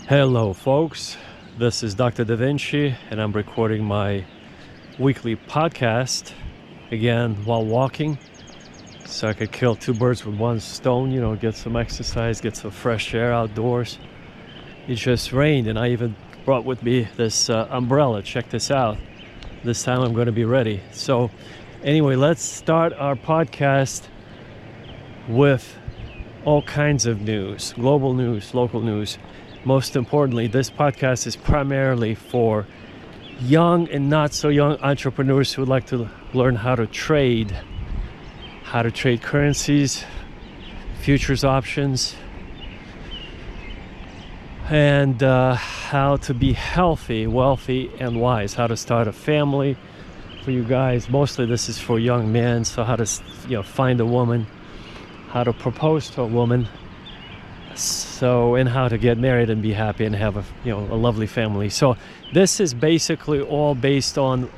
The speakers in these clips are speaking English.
Hello folks, this is Dr. Da Vinci and I'm recording my weekly podcast again while walking so I could kill two birds with one stone, get some exercise, get some fresh air outdoors. It just rained and I even brought with me this umbrella. Check this out. This time I'm going to be ready. So anyway, let's start our podcast with all kinds of news, global news, local news. Most importantly, this podcast is primarily for young and not so young entrepreneurs who would like to learn how to trade currencies, futures options, and how to be healthy, wealthy, and wise, how to start a family for you guys. Mostly this is for young men, so how to find a woman, how to propose to a woman, and how to get married and be happy and have a lovely family. So this is basically all based on,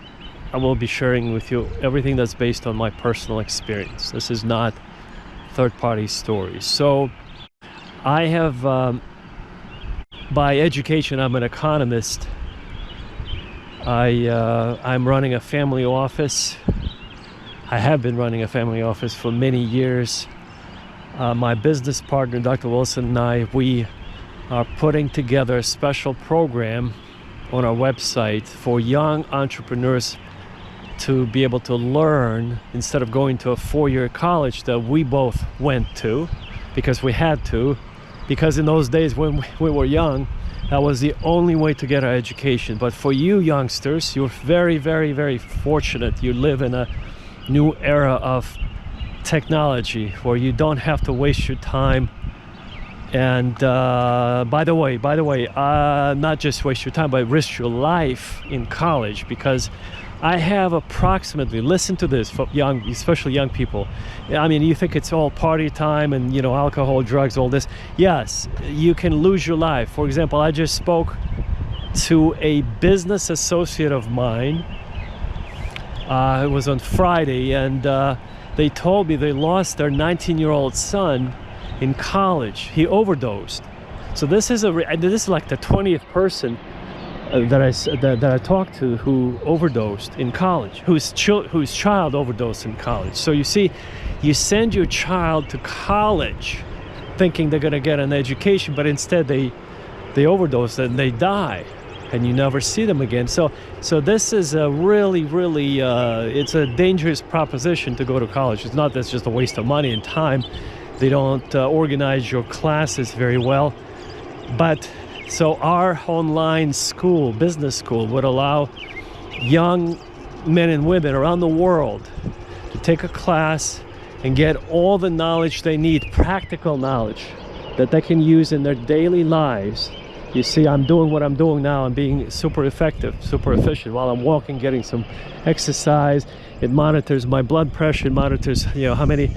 I will be sharing with you everything that's based on my personal experience. This is not third-party stories. So I have, by education, I'm an economist. I'm running a family office. I have been running a family office for many years. My business partner, Dr. Wilson, and I, we are putting together a special program on our website for young entrepreneurs to be able to learn instead of going to a four-year college that we both went to because we had to, because in those days when we were young, that was the only way to get our education. But for you youngsters, you're very, very, very fortunate. You live in a new era of technology where you don't have to waste your time. And by the way, not just waste your time, but risk your life in college, because I have approximately, listen to this, for young, especially young people. I mean, you think it's all party time and alcohol, drugs, all this. Yes, you can lose your life. For example, I just spoke to a business associate of mine. It was on Friday, and they told me they lost their 19-year-old son in college. He overdosed. So this is like the 20th person that I talked to who overdosed in college, whose child overdosed in college. So you see, you send your child to college thinking they're going to get an education, but instead they overdose and they die, and you never see them again. So this is a really, it's a dangerous proposition to go to college. It's not that's just a waste of money and time. They don't organize your classes very well. But so our online school, business school, would allow young men and women around the world to take a class and get all the knowledge they need, practical knowledge that they can use in their daily lives. You see, I'm doing what I'm doing now. I'm being super effective, super efficient while I'm walking, getting some exercise. It monitors my blood pressure. It monitors, how many,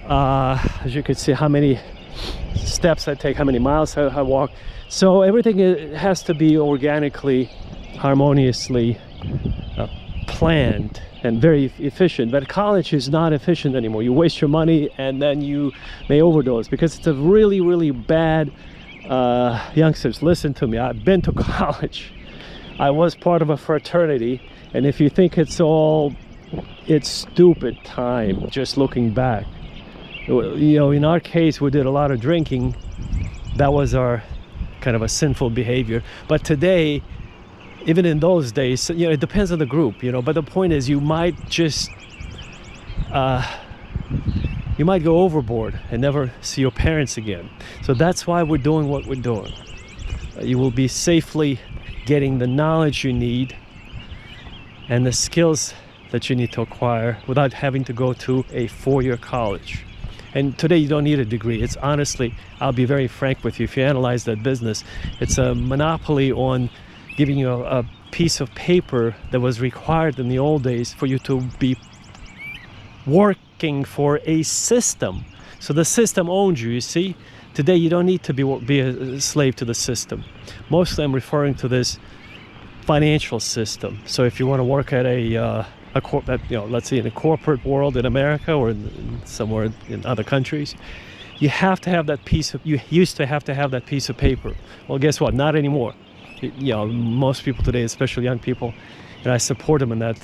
as you can see, how many steps I take, how many miles I walk. So everything has to be organically, harmoniously planned and very efficient. But college is not efficient anymore. You waste your money and then you may overdose because it's a really, really bad. Youngsters, listen to me. I've been to college. I was part of a fraternity, and if you think it's stupid time just looking back. In our case, we did a lot of drinking. That was our kind of a sinful behavior. But today, even in those days, it depends on the group, but the point is you might just you might go overboard and never see your parents again. So that's why we're doing what we're doing. You will be safely getting the knowledge you need and the skills that you need to acquire without having to go to a four-year college. And today you don't need a degree. It's honestly, I'll be very frank with you, if you analyze that business, it's a monopoly on giving you a piece of paper that was required in the old days for you to be working for a system. So the system owns you, you see? Today you don't need to be a slave to the system. Mostly I'm referring to this financial system. So if you want to work at let's say in a corporate world in America or somewhere in other countries, you have to have that piece of, you used to have that piece of paper. Well, guess what? Not anymore. You know, most people today, especially young people, and I support them in that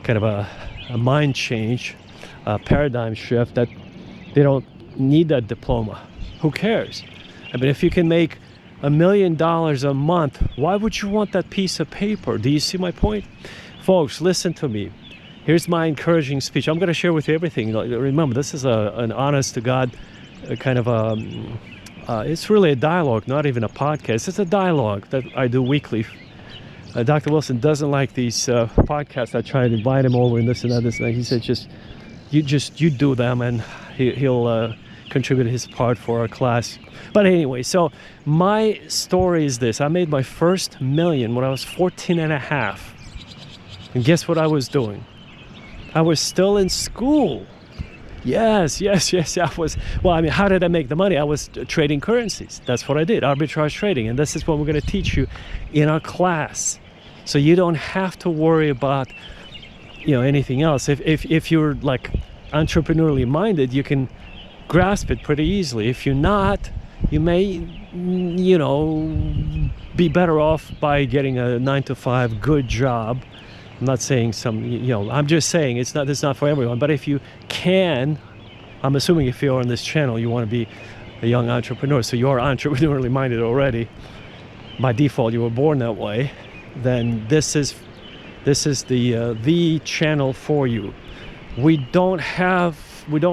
kind of a mind change, paradigm shift, that they don't need that diploma. Who cares? I mean, if you can make $1 million a month, why would you want that piece of paper? Do you see my point? Folks, listen to me. Here's my encouraging speech. I'm going to share with you everything. Remember, this is an honest to God kind of it's really a dialogue, not even a podcast. It's a dialogue that I do weekly. Dr. Wilson doesn't like these podcasts. I try to invite him over and this and that. This and that. He said, you do them, and he'll contribute his part for our class. But anyway, so my story is this. I made my first million when I was 14 and a half. And guess what I was doing? I was still in school. Yes. I was, well, I mean, how did I make the money? I was trading currencies. That's what I did, arbitrage trading. And this is what we're going to teach you in our class. So you don't have to worry about, you know, anything else. If you're like entrepreneurially minded, you can grasp it pretty easily. If you're not, you may, you know, be better off by getting a 9-to-5 good job. I'm not saying I'm just saying it's not for everyone. But if you can, I'm assuming if you're on this channel, you want to be a young entrepreneur, so you're entrepreneurially minded already. By default, you were born that way. Then this is the channel for you. We don't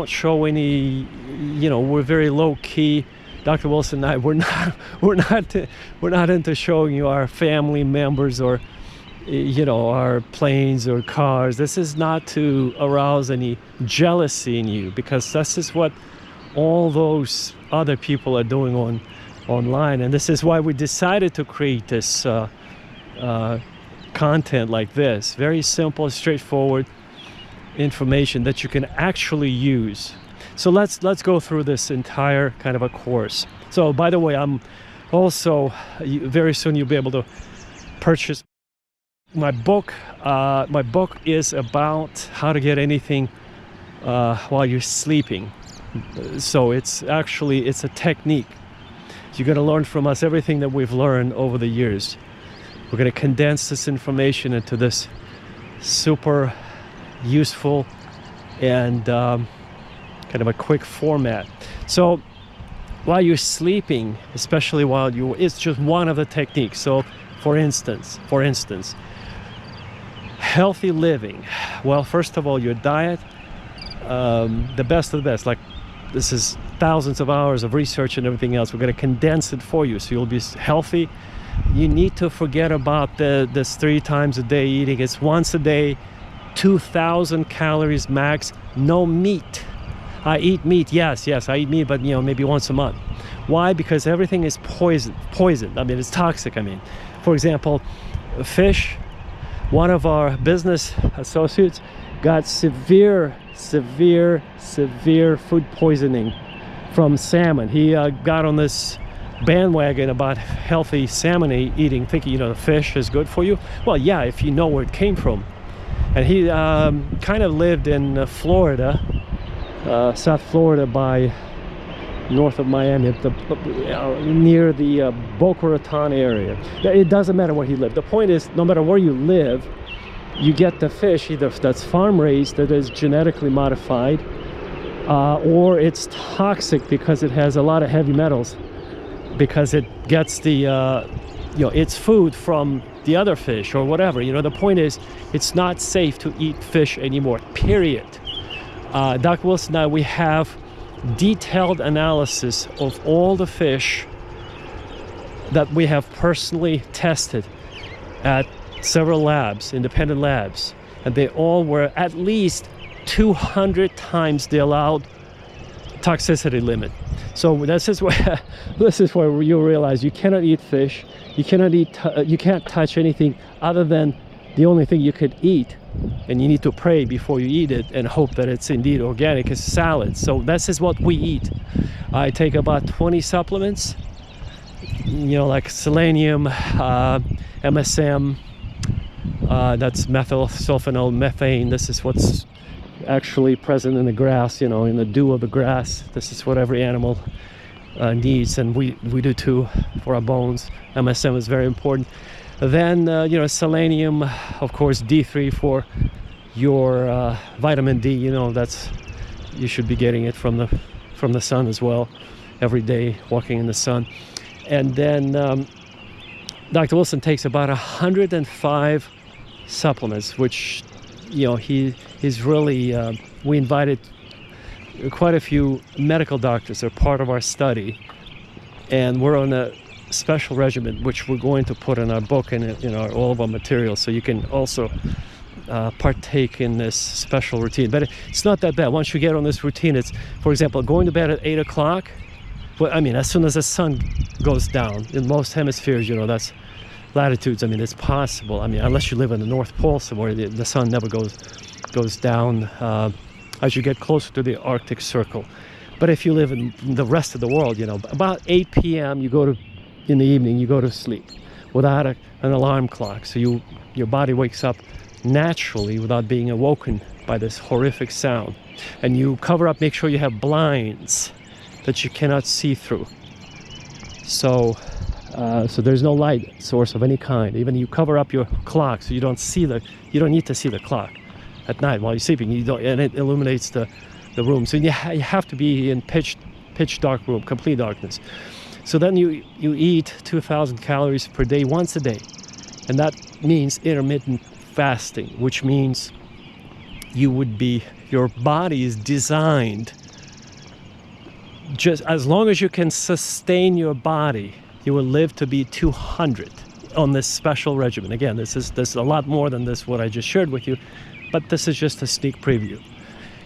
show any, you know, we're very low key. Dr. Wilson and I, we're not into showing you our family members or, you know, our planes or cars. This is not to arouse any jealousy in you, because this is what all those other people are doing online, and this is why we decided to create this content like this. Very simple, straightforward information that you can actually use. So let's go through this entire kind of a course. So by the way, I'm also very soon you'll be able to purchase my book. My book is about how to get anything while you're sleeping. So it's a technique. You're going to learn from us everything that we've learned over the years. We're going to condense this information into this super useful and kind of a quick format. So while you're sleeping, especially it's just one of the techniques. So for instance, healthy living. Well, first of all, your diet, the best of the best. Like, this is thousands of hours of research and everything else. We're going to condense it for you, so you'll be healthy. You need to forget about this 3 times a day eating. It's once a day, 2,000 calories max. No meat. I eat meat. Yes, I eat meat, but maybe once a month. Why? Because everything is poison. I mean, it's toxic. I mean, for example, fish. One of our business associates got severe food poisoning from salmon. He got on this bandwagon about healthy salmon eating, thinking, the fish is good for you. Well, yeah, if you know where it came from. And he kind of lived in Florida, South Florida, by north of Miami, near the Boca Raton area. It doesn't matter where he lived. The point is, no matter where you live, you get the fish either that's farm raised, that is genetically modified, or it's toxic because it has a lot of heavy metals, because it gets the its food from the other fish or whatever. The point is, it's not safe to eat fish anymore, period. Dr. Wilson and I, we have detailed analysis of all the fish that we have personally tested at several labs, independent labs, and they all were at least 200 times the allowed toxicity limit. So this is where you realize you cannot eat fish, you can't touch anything other than the only thing you could eat, and you need to pray before you eat it and hope that it's indeed organic, is salad. So this is what we eat. I take about 20 supplements, like selenium, MSM, that's methylsulfonal methane. This is what's actually present in the grass, in the dew of the grass. This is what every animal needs, and we do too for our bones. MSM is very important. Then selenium, of course, D3 for your vitamin D. That's, you should be getting it from the sun as well, every day walking in the sun. And then Dr. Wilson takes about 105 supplements, which he's really we invited quite a few medical doctors. They're part of our study, and we're on a special regimen which we're going to put in our book and all of our materials, so you can also partake in this special routine. But it's not that bad. Once you get on this routine, it's, for example, going to bed at 8 o'clock. Well, as soon as the sun goes down in most hemispheres, that's latitudes. It's possible. Unless you live in the North Pole somewhere, the sun never goes down as you get closer to the Arctic Circle. But if you live in the rest of the world, about 8 p.m. in the evening, you go to sleep without an alarm clock. So your body wakes up naturally without being awoken by this horrific sound. And you cover up, make sure you have blinds that you cannot see through. So there's no light source of any kind. Even you cover up your clock so you don't need to see the clock at night while you're sleeping. And it illuminates the room. So you have to be in pitch dark room, complete darkness. So then you eat 2,000 calories per day once a day, and that means intermittent fasting, which means your body is designed, just as long as you can sustain your body, you will live to be 200 on this special regimen. Again, this is a lot more than this, what I just shared with you, but this is just a sneak preview.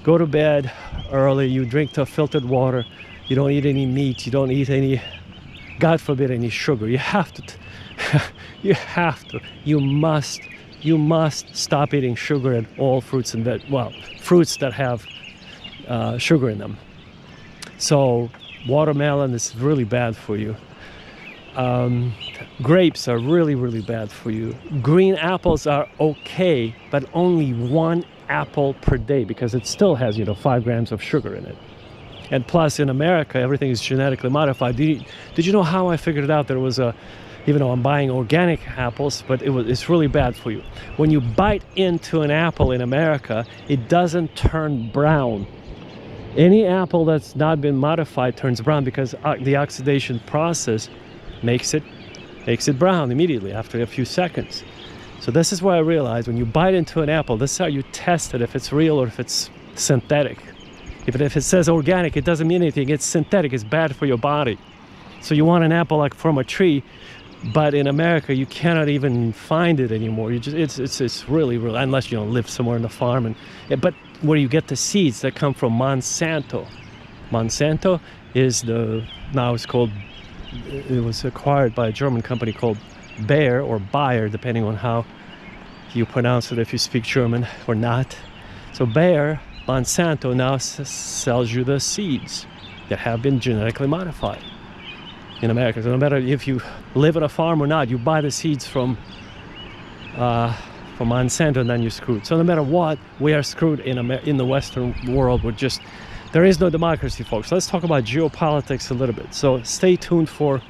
Go to bed early, you drink the filtered water, you don't eat any meat, you don't eat any, God forbid, any sugar. You must stop eating sugar and all fruits and fruits that have sugar in them. So watermelon is really bad for you. Grapes are really, really bad for you. Green apples are okay, but only 1 apple per day, because it still has 5 grams of sugar in it. And plus, in America, everything is genetically modified. Did you know how I figured it out? There was even though I'm buying organic apples, but it's really bad for you. When you bite into an apple in America, it doesn't turn brown. Any apple that's not been modified turns brown, because the oxidation process makes it brown immediately after a few seconds. So this is why I realized, when you bite into an apple, this is how you test it, if it's real or if it's synthetic. If it says organic, it doesn't mean anything. It's synthetic. It's bad for your body. So you want an apple like from a tree, but in America you cannot even find it anymore. It's really, really, unless you live somewhere in the farm. But where you get the seeds that come from Monsanto. Monsanto is it was acquired by a German company called Bayer, or Bayer, depending on how you pronounce it, if you speak German or not. So Bayer, Monsanto now sells you the seeds that have been genetically modified in America. So no matter if you live on a farm or not, you buy the seeds from Monsanto, and then you're screwed. So no matter what, we are screwed in the Western world. There is no democracy, folks. Let's talk about geopolitics a little bit. So stay tuned for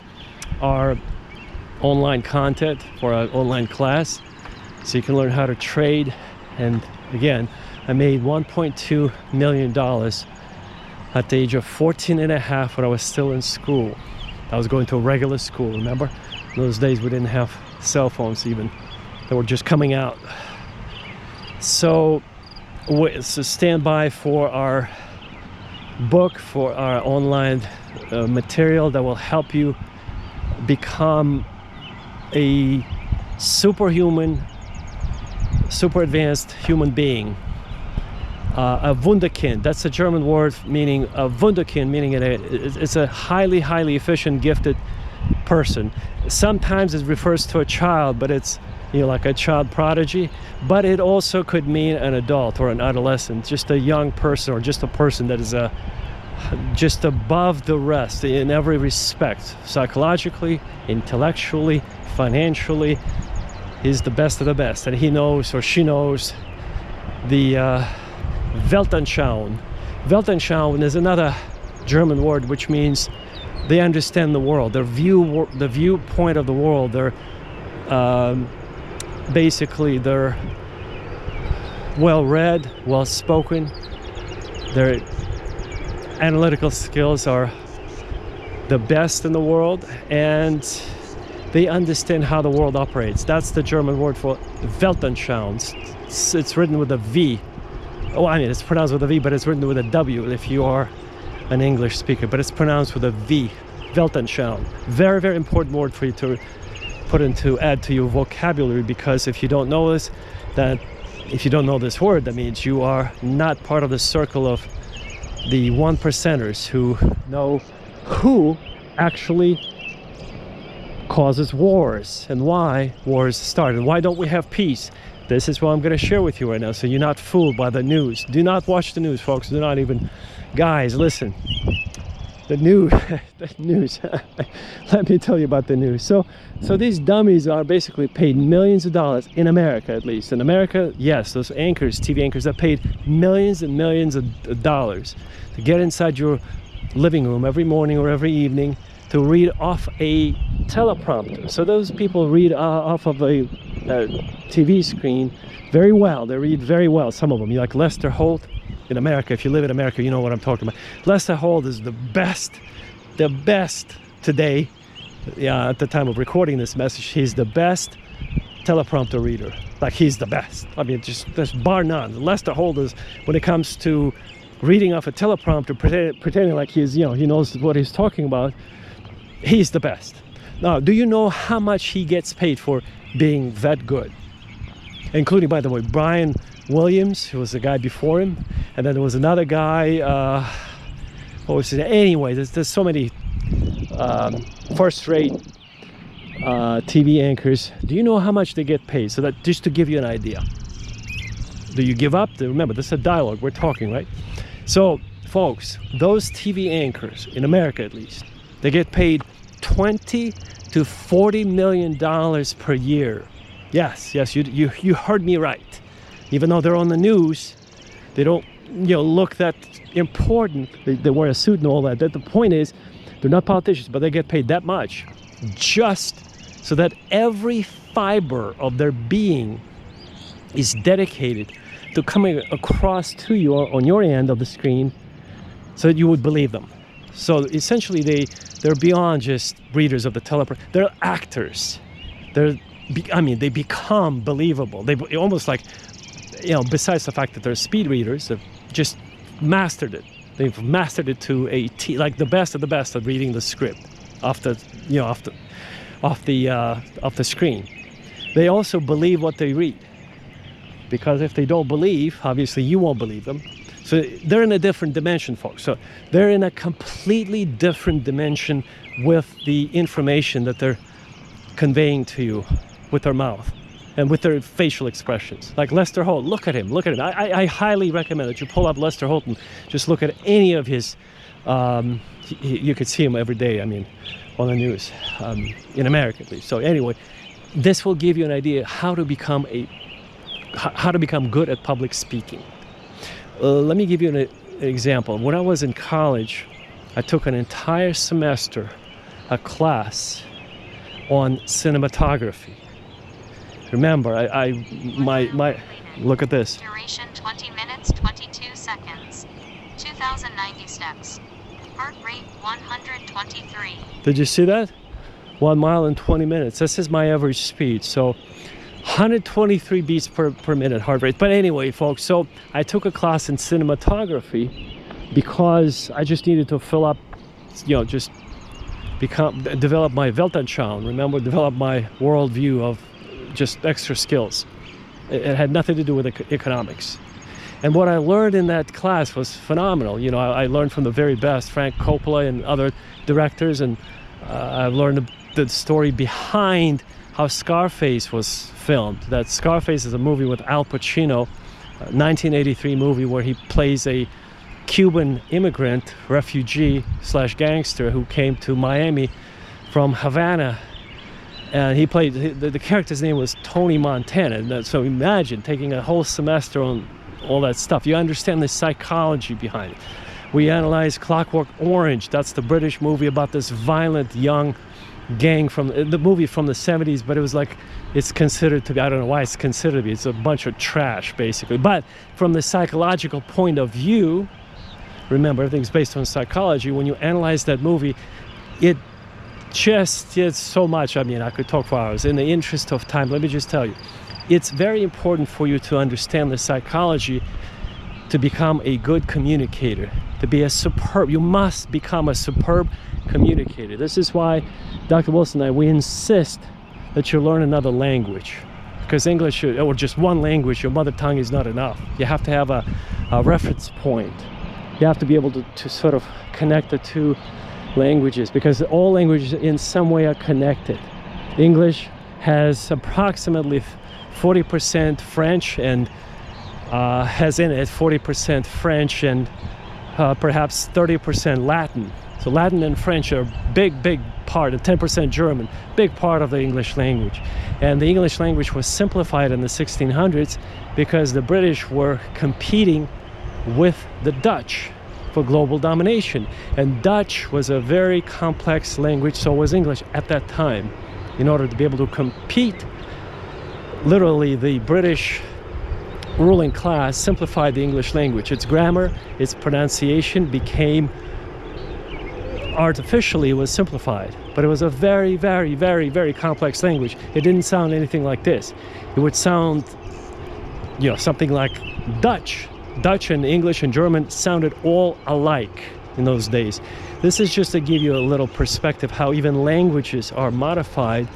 our online content, for our online class, so you can learn how to trade. And again, I made $1.2 million at the age of 14 and a half, when I was still in school. I was going to a regular school, remember? In those days we didn't have cell phones even. They were just coming out. So stand by for our book, for our online material that will help you become a superhuman, super advanced human being. A wunderkind, that's a German word meaning a wunderkind, meaning it's a highly, highly efficient, gifted person. Sometimes it refers to a child, but it's like a child prodigy, but it also could mean an adult or an adolescent, just a young person, or just a person that is just above the rest in every respect, psychologically, intellectually, financially. He's the best of the best, and he knows, or she knows, the Weltanschauung. Weltanschauung is another German word which means they understand the world, the viewpoint of the world. They're basically they're well-read, well-spoken. Their analytical skills are the best in the world, and they understand how the world operates. That's the German word for Weltanschauung. It's written with a V. Oh, I mean, it's pronounced with a V, but it's written with a W if you are an English speaker, but it's pronounced with a V. Weltanschauung. Very, very important word for you to add to your vocabulary, because if you don't know this, if you don't know this word, that means you are not part of the circle of the 1%ers who know who actually causes wars and why wars start and why don't we have peace. This is what I'm going to share with you right now, so you're not fooled by the news. Do not watch the news, folks. Do not even, guys, listen. The news, the news. Let me tell you about the news. So these dummies are basically paid millions of dollars, in America at least. In America, yes, those anchors, TV anchors, are paid millions and millions of dollars to get inside your living room every morning or every evening to read off a teleprompter. So those people read off of a TV screen very well. They read very well, some of them. You like Lester Holt in America. If you live in America, you know what I'm talking about. Lester Holt is the best today. Yeah, at the time of recording this message, he's the best teleprompter reader. Like, he's the best. I mean, just there's bar none. Lester Holt is, when it comes to reading off a teleprompter, pretending like he's, he knows what he's talking about, he's the best. Now, do you know how much he gets paid for being that good? Including, by the way, Brian Williams, who was the guy before him, and then there was another guy, what was it? Anyway, there's so many first-rate TV anchors. Do you know how much they get paid? So that, just to give you an idea. Do you give up? Remember, this is a dialogue. We're talking, right? So, folks, those TV anchors, in America at least, they get paid $20 to $40 million per year. Yes, you heard me right. Even though they're on the news, they don't look that important. They wear a suit and all that. The point is, they're not politicians, but they get paid that much just so that every fiber of their being is dedicated to coming across to you on your end of the screen so that you would believe them. So essentially they're beyond just readers of the teleprompter. They're actors. They become believable. They almost like, besides the fact that they're speed readers, they've just mastered it. They've mastered it to a T, like the best of the best at reading the script off the screen. They also believe what they read, because if they don't believe, obviously you won't believe them. So they're in a different dimension, folks. So they're in a completely different dimension with the information that they're conveying to you with their mouth and with their facial expressions. Like Lester Holt, look at him. I highly recommend that you pull up Lester Holt and just look at any of his, you could see him every day, on the news, in America at least. So anyway, this will give you an idea how to become good at public speaking. Let me give you an example. When I was in college, I took an entire semester, a class on cinematography. Remember, my look at this. Duration 20 minutes 22 seconds. 2090 steps. Heart rate 123. Did you see that? 1 mile in 20 minutes. This is my average speed. So 123 beats per minute heart rate. But anyway, folks, so I took a class in cinematography because I just needed to fill up, develop my Weltanschauung. Remember, develop my worldview of just extra skills. It had nothing to do with economics. And what I learned in that class was phenomenal. I learned from the very best, Frank Coppola and other directors, and I've learned the story behind how Scarface was filmed. That Scarface is a movie with Al Pacino, a 1983 movie where he plays a Cuban immigrant, refugee / gangster who came to Miami from Havana. And he played, the character's name was Tony Montana. And so imagine taking a whole semester on all that stuff. You understand the psychology behind it. We analyze Clockwork Orange. That's the British movie about this violent young gang from the movie from the 70s, but it was like, it's considered to be, I don't know why it's considered to be, it's a bunch of trash basically. But from the psychological point of view, remember everything's based on psychology. When you analyze that movie, it just is so much. I mean, I could talk for hours. In the interest of time, let me just tell you, it's very important for you to understand the psychology to become a good communicator, to be a superb, you must become a superb communicator. This is why Dr. Wilson and I, we insist that you learn another language, because English or just one language, your mother tongue, is not enough. You have to have a reference point. You have to be able to sort of connect the two languages, because all languages in some way are connected. English has approximately 40% French and has in it 40% French and perhaps 30% Latin. So Latin and French are big part, and 10% German, big part of the English language. And the English language was simplified in the 1600s because the British were competing with the Dutch for global domination. And Dutch was a very complex language, so was English at that time. In order to be able to compete, literally the British ruling class simplified the English language. Its grammar, its pronunciation became artificially was simplified, but it was a very complex language. It didn't sound anything like this. It would sound, you know, something like Dutch. Dutch and English and German sounded all alike in those days. This is just to give you a little perspective how even languages are modified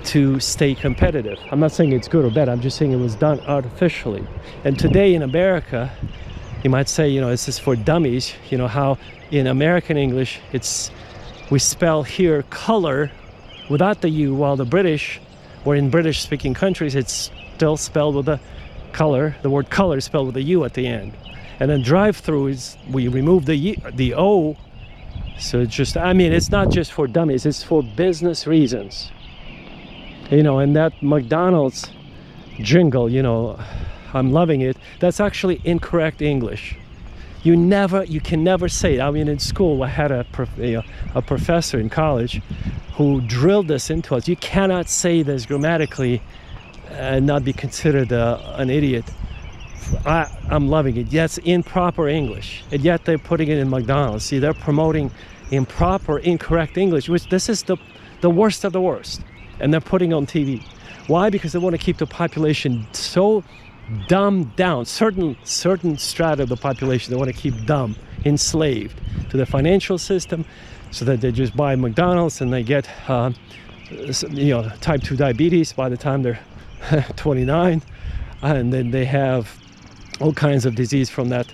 to stay competitive. I'm not saying it's good or bad, I'm just saying it was done artificially. And today in America, you might say, you know, this is for dummies. You know how in American English, we spell here color without the U, while the British, or in British speaking countries, it's still spelled with a color. The word color is spelled with a U at the end. And then drive-through is, we remove the O. So it's just, I mean, it's not just for dummies, it's for business reasons. You know, and that McDonald's jingle, you know, I'm loving it. That's actually incorrect English. You can never say it. I mean, in school, I had a professor in college who drilled this into us. You cannot say this grammatically and not be considered an idiot. I'm loving it. That's improper English, and yet they're putting it in McDonald's. See, they're promoting improper, incorrect English, which this is the worst of the worst. And they're putting on TV. Why? Because they want to keep the population so dumbed down. Certain strata of the population they want to keep dumb, enslaved to the financial system, so that they just buy McDonald's and they get type 2 diabetes by the time they're 29, and then they have all kinds of disease from that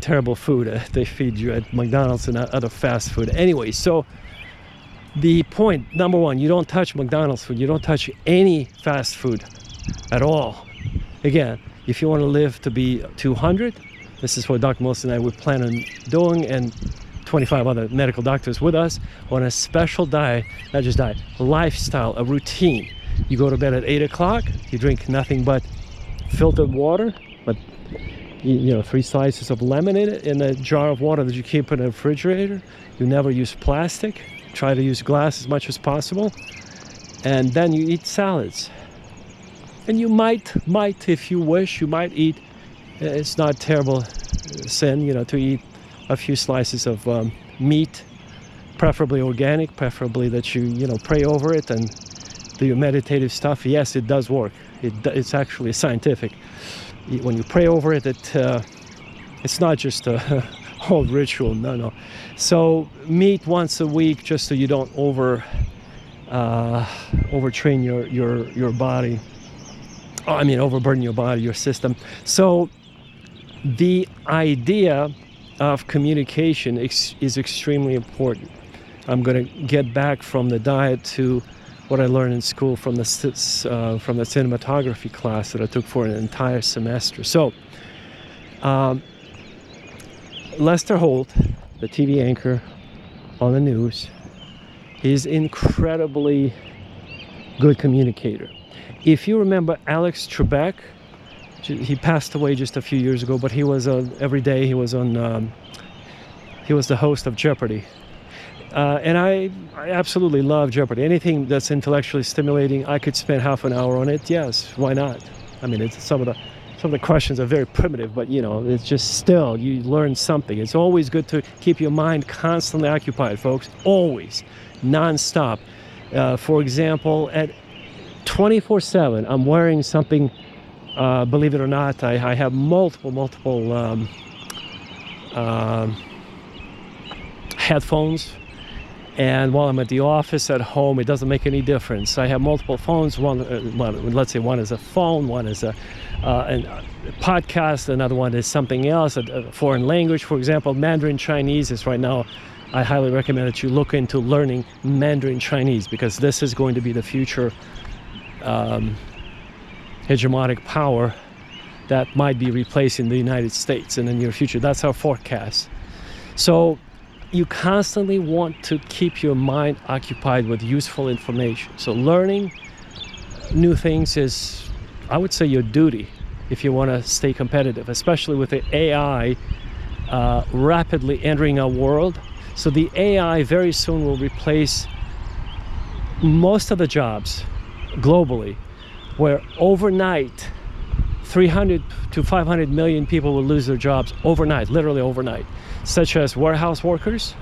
terrible food they feed you at McDonald's and other fast food. Anyway, so the point, number one, you don't touch McDonald's food. You don't touch any fast food at all. Again, if you want to live to be 200, this is what Dr. Wilson and I would plan on doing, and 25 other medical doctors with us, on a special diet, not just diet, lifestyle, a routine. You go to bed at 8 o'clock, you drink nothing but filtered water, but 3 slices of lemon in it, in a jar of water that you keep in the refrigerator. You never use plastic. Try to use glass as much as possible, and then you eat salads. And you might, if you wish, you might eat. It's not a terrible sin, to eat a few slices of meat, preferably organic, preferably that you pray over it and do your meditative stuff. Yes, it does work. It's actually scientific. When you pray over it, it's not just a old ritual. No. So meat once a week, just so you don't overtrain your body. Overburden your body, your system. So the idea of communication is extremely important. I'm going to get back from the diet to what I learned in school from the cinematography class that I took for an entire semester. So Lester Holt, the TV anchor on the news, is incredibly good communicator. If you remember Alex Trebek, He passed away just a few years ago, but he was every day he was on. He was the host of Jeopardy, and I absolutely love Jeopardy. Anything that's intellectually stimulating, I could spend half an hour on it. Yes, why not? I mean, it's some of the questions are very primitive, but it's just still you learn something. It's always good to keep your mind constantly occupied, folks. Always, non-stop. For example, at 24/7, I'm wearing something. Believe it or not, I have multiple headphones, and while I'm at the office, at home, it doesn't make any difference. I have multiple phones. Let's say one is a phone, one is a podcast, another one is something else, a foreign language. For example, Mandarin Chinese is right now. I highly recommend that you look into learning Mandarin Chinese, because this is going to be the future hegemonic power that might be replacing the United States in the near future. That's our forecast. So you constantly want to keep your mind occupied with useful information. So learning new things is, I would say, your duty if you want to stay competitive, especially with the AI rapidly entering our world. So the AI very soon will replace most of the jobs globally, where overnight 300 to 500 million people will lose their jobs overnight, literally overnight, such as warehouse workers.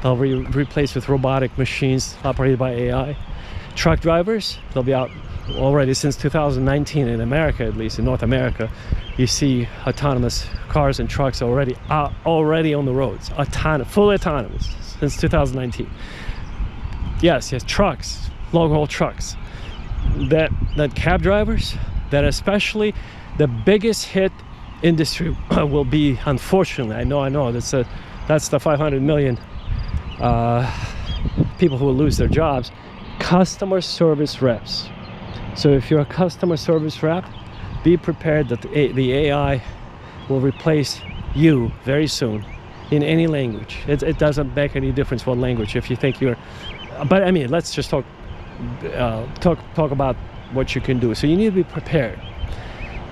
They'll be replaced with robotic machines operated by AI. Truck drivers, they'll be out already since 2019 in America, at least in North America. You see autonomous cars and trucks already on the roads, fully autonomous since 2019. Yes, trucks, long-haul trucks. That cab drivers, that especially the biggest hit industry will be, unfortunately, I know that's the 500 million people who will lose their jobs, customer service reps. So if you're a customer service rep, be prepared that the AI will replace you very soon in any language. It doesn't make any difference what language, if you think you're, but I mean, let's just talk about what you can do. So you need to be prepared.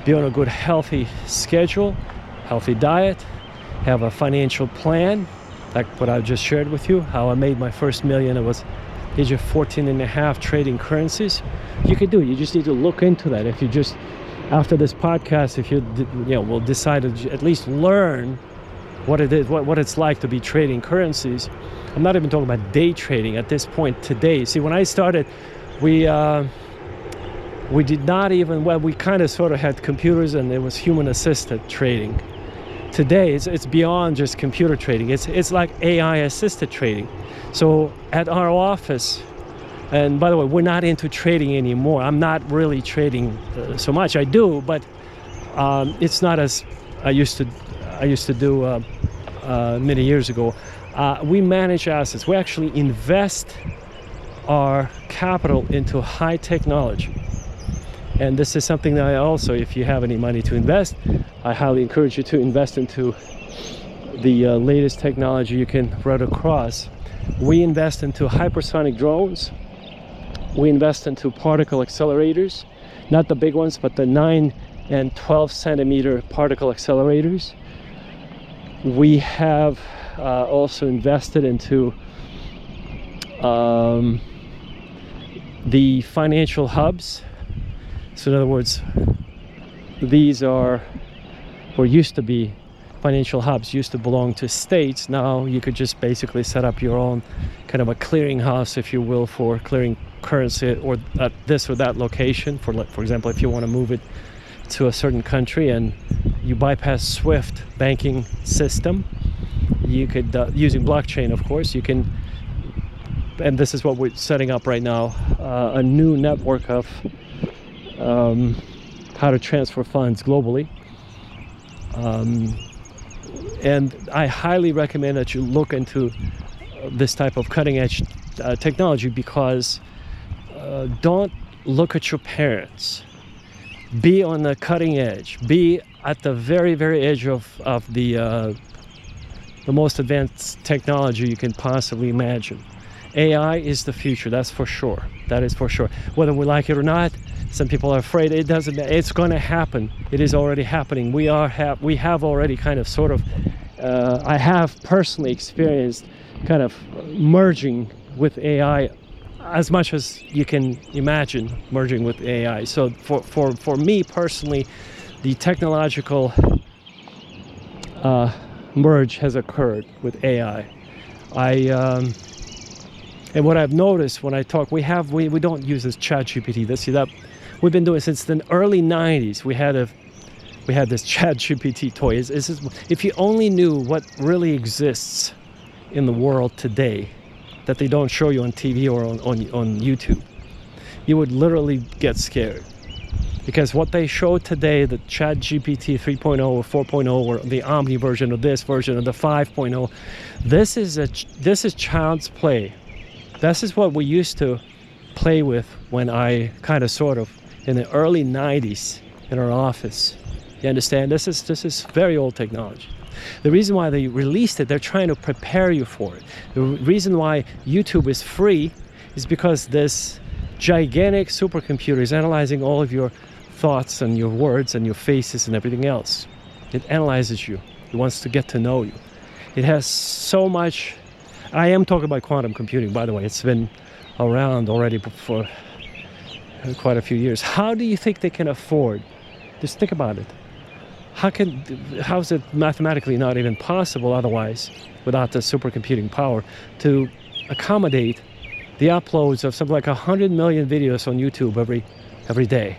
Be on a good, healthy schedule, healthy diet, have a financial plan, like what I just shared with you, how I made my first million. It was age of 14 and a half, trading currencies. You could do it. You just need to look into that. If you just, after this podcast, if you will decide to at least learn what it is, what it's like to be trading currencies. I'm not even talking about day trading at this point today. See, when I started, we did not even, we kind of sort of had computers, and it was human assisted trading. Today, it's beyond just computer trading. It's like AI assisted trading. So at our office, and by the way, we're not into trading anymore. I'm not really trading so much. I do, but it's not as I used to do many years ago. We manage assets. We actually invest our capital into high technology. And this is something that I also, if you have any money to invest, I highly encourage you to invest into the latest technology you can run across. We invest into hypersonic drones. We invest into particle accelerators, not the big ones, but the 9 and 12 centimeter particle accelerators. We have also invested into the financial hubs. So in other words, these are, or used to be, financial hubs used to belong to states. Now you could just basically set up your own kind of a clearinghouse, if you will, for clearing currency or at this or that location. For example, if you want to move it to a certain country and you bypass SWIFT banking system, you could, using blockchain, of course, you can, and this is what we're setting up right now, a new network of how to transfer funds globally. And I highly recommend that you look into this type of cutting-edge technology, because don't look at your parents. Be on the cutting edge. Be at the very, very edge of the most advanced technology you can possibly imagine. AI is the future, that's for sure. That is for sure. Whether we like it or not, Some people are afraid. It doesn't. It's going to happen. It is already happening. We have already kind of sort of. I have personally experienced kind of merging with AI, as much as you can imagine merging with AI. So for me personally, the technological merge has occurred with AI. And what I've noticed when I talk, we don't use this ChatGPT. See that we've been doing since the early '90s. We had this ChatGPT toy. If you only knew what really exists in the world today, that they don't show you on TV or on YouTube, you would literally get scared. Because what they show today, the ChatGPT 3.0 or 4.0 or the Omni version of this version of the 5.0, this is child's play. This is what we used to play with when I kind of sort of in the early 90s in our office. You understand? This is very old technology. The reason why they released it, they're trying to prepare you for it. The reason why YouTube is free is because this gigantic supercomputer is analyzing all of your thoughts and your words and your faces and everything else. It analyzes you. It wants to get to know you. It has so much. I am talking about quantum computing, by the way. It's been around already for quite a few years. How do you think they can afford? Just think about it. How is it mathematically not even possible otherwise, without the supercomputing power, to accommodate the uploads of something like 100 million videos on YouTube every day?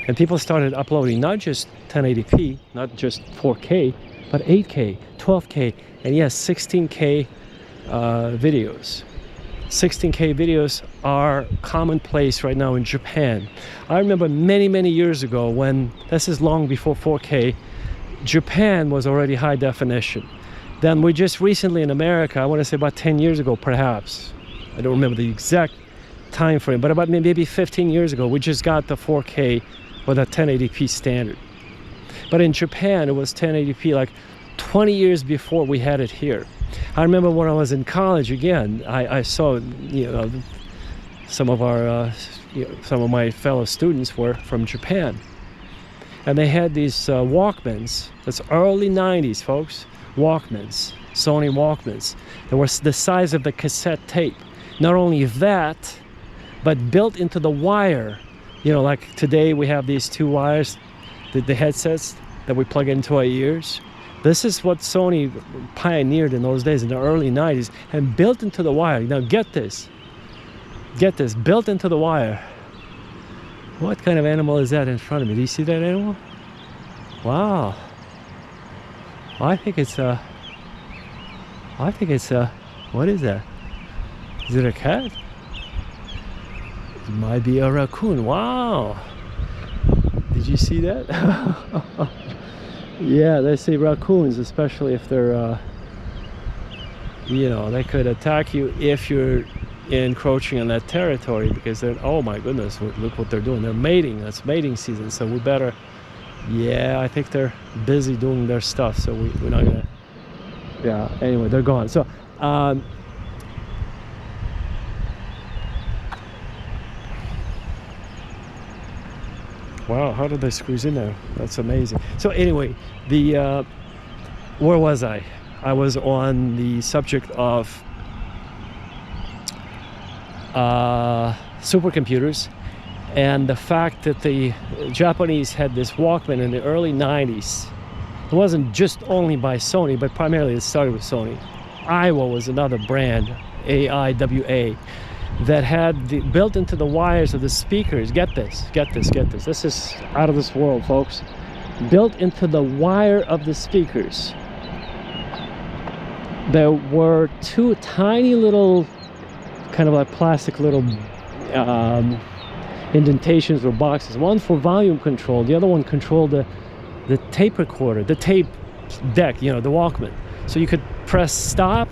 And people started uploading not just 1080p, not just 4K, but 8K, 12K, and yes, 16K videos. 16K videos are commonplace right now in Japan. I remember many years ago when, this is long before 4K, Japan was already high definition. Then we just recently in America, I want to say about 10 years ago perhaps, I don't remember the exact time frame, but about maybe 15 years ago, we just got the 4K or the 1080p standard. But in Japan, it was 1080p like 20 years before we had it here. I remember when I was in college, again, I saw, some of my fellow students were from Japan. And they had these Walkmans. That's early 90s, folks. Walkmans, Sony Walkmans. They were the size of the cassette tape. Not only that, but built into the wire. Like today we have these two wires, the headsets that we plug into our ears. This is what Sony pioneered in those days, in the early 90s, and built into the wire. Now get this, built into the wire. What kind of animal is that in front of me? Do you see that animal? Wow. I think it's a, what is that? Is it a cat? It might be a raccoon. Wow. Did you see that? Yeah, they say raccoons, especially if they're, they could attack you if you're encroaching on that territory, because they're, oh my goodness, look what they're doing. They're mating. That's mating season, so we better, yeah, I think they're busy doing their stuff, so we're not gonna, yeah, anyway, they're gone. So, wow, how did they squeeze in there? That's amazing. So anyway, where was I? I was on the subject of supercomputers and the fact that the Japanese had this Walkman in the early 90s. It wasn't just only by Sony, but primarily it started with Sony. Aiwa was another brand, AIWA, that had built into the wires of the speakers. Get this. This is out of this world, folks. Built into the wire of the speakers, there were two tiny little, kind of like plastic little indentations or boxes. One for volume control. The other one controlled the tape recorder, the tape deck, the Walkman. So you could press stop,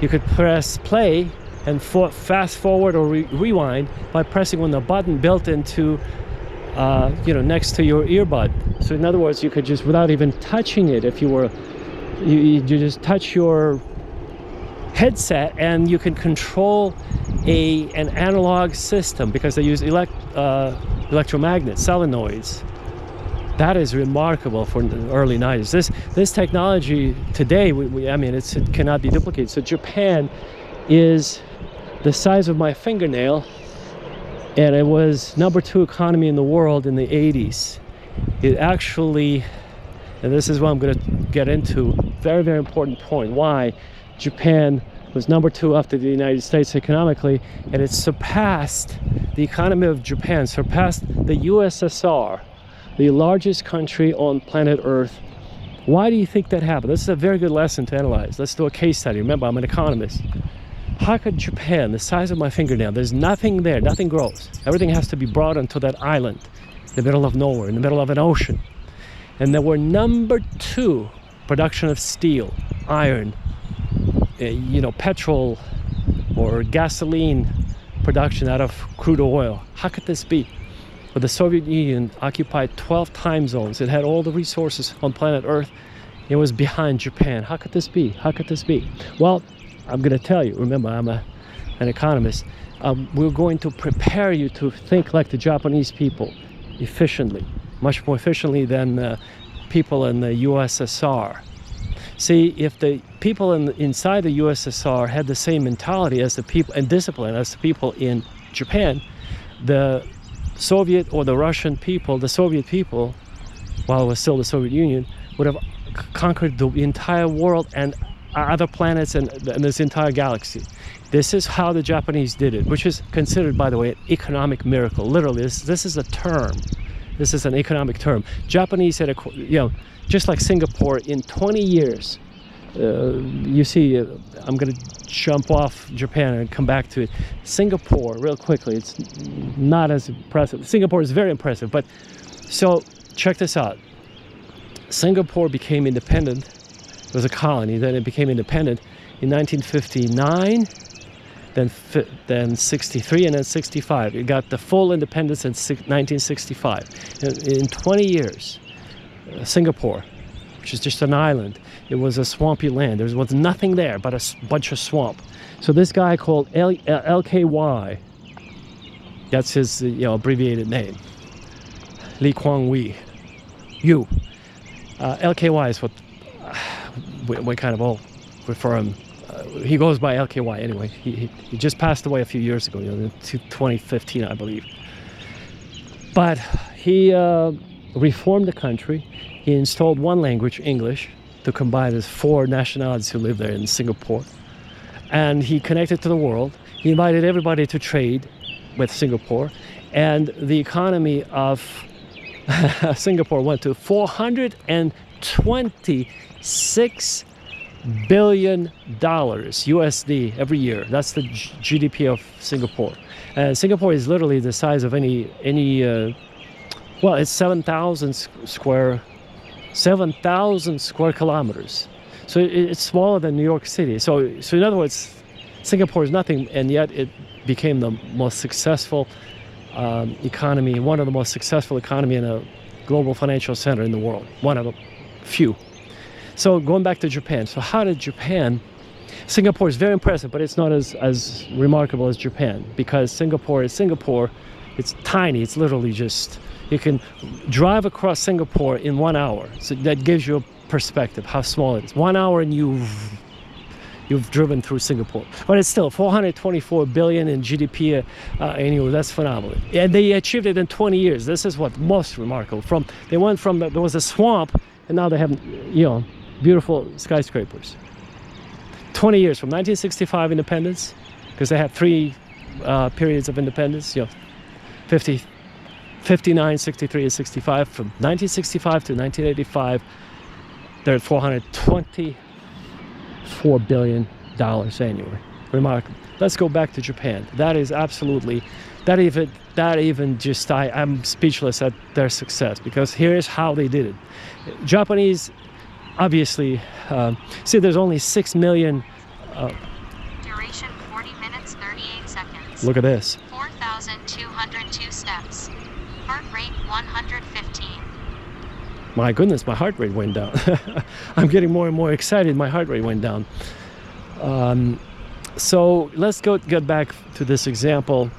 you could press play, and fast forward or rewind by pressing on the button built into, next to your earbud. So in other words, you could just, without even touching it, if you were, you just touch your headset, and you can control an analog system because they use electromagnets, solenoids. That is remarkable for the early 90s. This technology today, I mean, it cannot be duplicated. So Japan is the size of my fingernail, and it was #2 economy in the world in the 80s. It actually, and this is what I'm going to get into, very, very important point, why Japan was #2 after the United States economically, and it surpassed, the economy of Japan surpassed the USSR, the largest country on planet Earth. Why do you think that happened? This is a very good lesson to analyze. Let's do a case study. Remember, I'm an economist. How could Japan, the size of my fingernail, there's nothing there, nothing grows. Everything has to be brought onto that island, in the middle of nowhere, in the middle of an ocean. And they were #2 production of steel, iron, petrol or gasoline production out of crude oil. How could this be? But the Soviet Union occupied 12 time zones. It had all the resources on planet Earth. It was behind Japan. How could this be? How could this be? Well, I'm going to tell you. Remember, I'm an economist. We're going to prepare you to think like the Japanese people, efficiently, much more efficiently than people in the USSR. See, if the people inside the USSR had the same mentality as the people and discipline as the people in Japan, the Soviet or the Russian people, the Soviet people, while it was still the Soviet Union, would have conquered the entire world and other planets and this entire galaxy. This is how the Japanese did it, which is considered, by the way, an economic miracle. Literally, this is a term. This is an economic term. Japanese had, just like Singapore, in 20 years, you see, I'm going to jump off Japan and come back to it. Singapore, real quickly, it's not as impressive. Singapore is very impressive, but so check this out. Singapore became independent. It was a colony, then it became independent in 1959, then 63, and then 65. It got the full independence in 1965. In 20 years, Singapore, which is just an island, it was a swampy land. There was nothing there but a bunch of swamp. So this guy called LKY, that's his abbreviated name, Lee Kuan Yew. LKY is what we kind of all refer him. He goes by LKY anyway. He just passed away a few years ago, 2015, I believe. But he reformed the country. He installed one language, English, to combine his 4 nationalities who live there in Singapore. And he connected to the world. He invited everybody to trade with Singapore. And the economy of Singapore went to $426 billion USD every year. That's the GDP of Singapore. And Singapore is literally the size of any it's 7,000 square kilometers. So it's smaller than New York City. So in other words, Singapore is nothing, and yet it became the most successful economy, one of the most successful economy in a global financial center in the world, one of the few. So going back to Japan. So how did Japan? Singapore is very impressive, but it's not as remarkable as Japan, because Singapore is Singapore. It's tiny. It's literally just, you can drive across Singapore in 1 hour. So that gives you a perspective how small it is. 1 hour and you've driven through Singapore. But it's still 424 billion in GDP annually. That's phenomenal. And they achieved it in 20 years. This is what's most remarkable. They went from there was a swamp, and now they have beautiful skyscrapers. 20 years from 1965 independence, because they had 3 periods of independence. 50, 59, 63, and 65. From 1965 to 1985, they're at $424 billion annually. Remarkable. Let's go back to Japan. That is absolutely, I'm speechless at their success, because here's how they did it. Japanese, obviously, there's only 6 million. Duration 40 minutes 38 seconds. Look at this. 4,202 steps. Heart rate 115. My goodness, my heart rate went down. I'm getting more and more excited. My heart rate went down. So let's get back to this example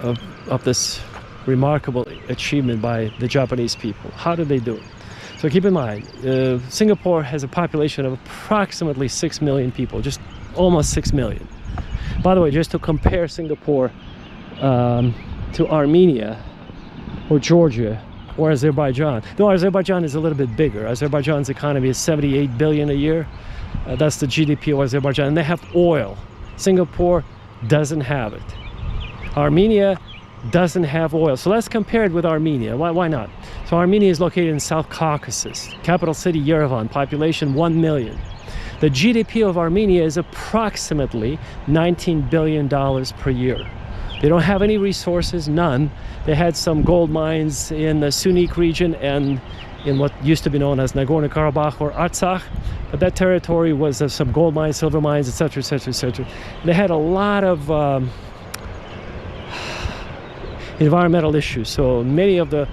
of this remarkable achievement by the Japanese people. How did they do it? So keep in mind, Singapore has a population of approximately 6 million people, just almost 6 million. By the way, just to compare Singapore to Armenia or Georgia or Azerbaijan. No, Azerbaijan is a little bit bigger. Azerbaijan's economy is 78 billion a year. That's the GDP of Azerbaijan, and they have oil. Singapore doesn't have it. Armenia doesn't have oil. So let's compare it with Armenia. Why not? So Armenia is located in South Caucasus, capital city Yerevan, population 1 million. The GDP of Armenia is approximately $19 billion per year. They don't have any resources, none. They had some gold mines in the Sunik region and in what used to be known as Nagorno-Karabakh or Artsakh, but that territory was some gold mines, silver mines, etc., etc., etc. They had a lot of environmental issues, so many of the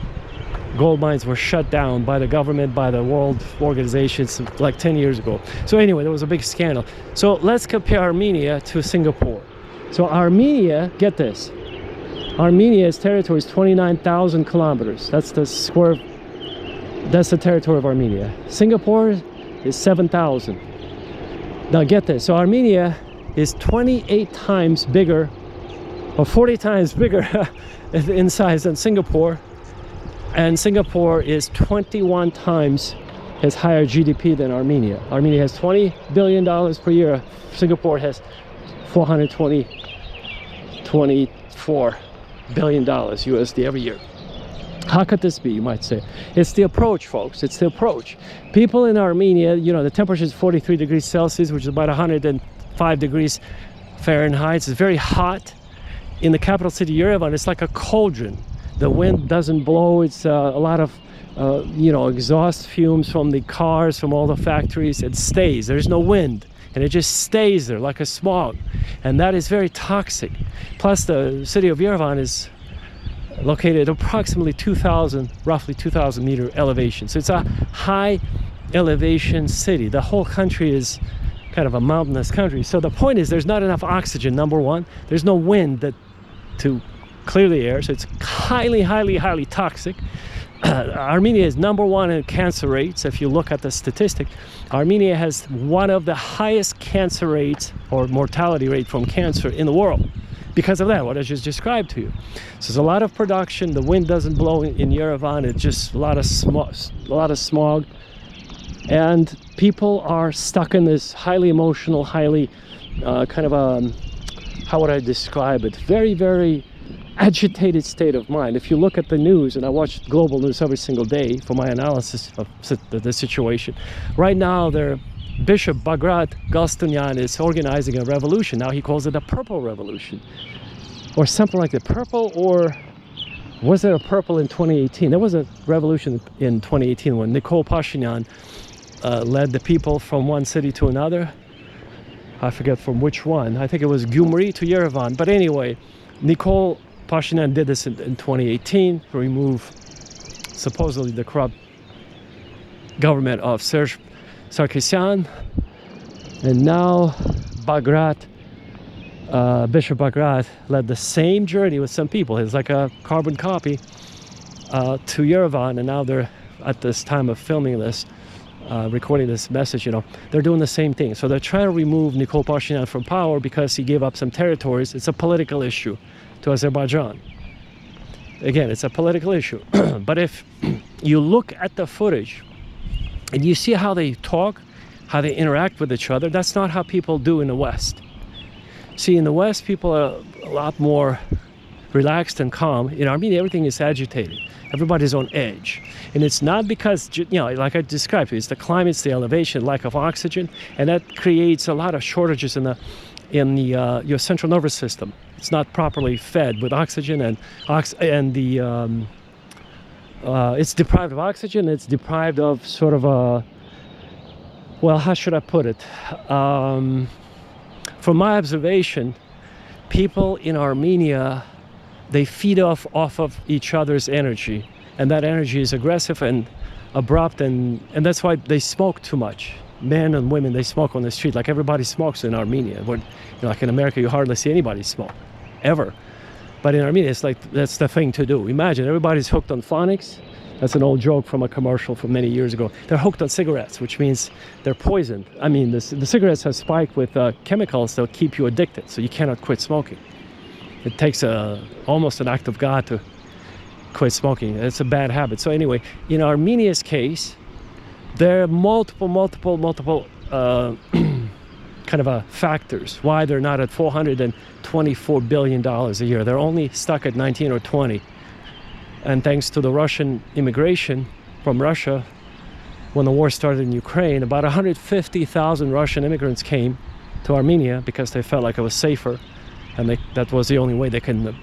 gold mines were shut down by the government, by the world organizations like 10 years ago. So anyway, there was a big scandal. So let's compare Armenia to Singapore. So Armenia, get this, Armenia's territory is 29,000 kilometers. That's the territory of Armenia. Singapore is 7,000. Now get this, so Armenia is 28 times bigger, or 40 times bigger in size than Singapore, and Singapore is 21 times has higher GDP than Armenia. Armenia has $20 billion per year. Singapore has $24 billion USD every year. How could this be, you might say? It's the approach, folks. It's the approach. People in Armenia, you know, the temperature is 43 degrees Celsius, which is about 105 degrees Fahrenheit. It's very hot. In the capital city Yerevan, it's like a cauldron. The wind doesn't blow. It's a lot of exhaust fumes from the cars, from all the factories. It stays. There's no wind, and it just stays there like a smog, and that is very toxic. Plus, the city of Yerevan is located at approximately roughly 2,000 meter elevation. So it's a high elevation city. The whole country is kind of a mountainous country. So the point is, there's not enough oxygen, number one. There's no wind to clear the air, so it's highly, highly, highly toxic. Armenia is number one in cancer rates. If you look at the statistic, Armenia has one of the highest cancer rates or mortality rate from cancer in the world because of that, what I just described to you. So there's a lot of production. The wind doesn't blow in Yerevan. It's just a lot of smog, and people are stuck in this highly emotional, highly how would I describe it? Very, very agitated state of mind. If you look at the news, and I watch global news every single day for my analysis of the situation. Right now, Bishop Bagrat Galstunyan is organizing a revolution. Now he calls it a purple revolution, or something like the purple, or was there a purple in 2018? There was a revolution in 2018 when Nikol Pashinyan led the people from one city to another. I forget from which one. I think it was Gyumri to Yerevan. But anyway, Nikol Pashinyan did this in 2018 to remove supposedly the corrupt government of Serge Sarkisyan. And now Bishop Bagrat led the same journey with some people. It's like a carbon copy to Yerevan, and now they're, at this time of filming this, recording this message, they're doing the same thing. So they're trying to remove Nikol Pashinyan from power because he gave up some territories. It's a political issue to Azerbaijan. Again, it's a political issue. But if you look at the footage and you see how they talk, how they interact with each other, that's not how people do in the West. See, in the West, people are a lot more relaxed and calm. In Armenia, everything is agitated. Everybody's on edge. And it's not because, like I described, it's the climate, it's the elevation, lack of oxygen, and that creates a lot of shortages in your central nervous system. It's not properly fed with oxygen, and it's deprived of oxygen. It's deprived of sort of a, well, how should I put it? From my observation, people in Armenia, they feed off of each other's energy, and that energy is aggressive and abrupt, and that's why they smoke too much. men and women, they smoke on the street like everybody smokes in Armenia. Where, like in America, you hardly see anybody smoke, ever. But in Armenia, it's like that's the thing to do. Imagine everybody's hooked on phonics. That's an old joke from a commercial from many years ago. They're hooked on cigarettes, which means they're poisoned. I mean, the cigarettes are spiked with chemicals that keep you addicted, so you cannot quit smoking. It takes almost an act of God to quit smoking. It's a bad habit. So anyway, in Armenia's case, there are multiple kind of factors why they're not at $424 billion a year. They're only stuck at 19 or 20. And thanks to the Russian immigration from Russia, when the war started in Ukraine, about 150,000 Russian immigrants came to Armenia because they felt like it was safer, and that was the only way they can,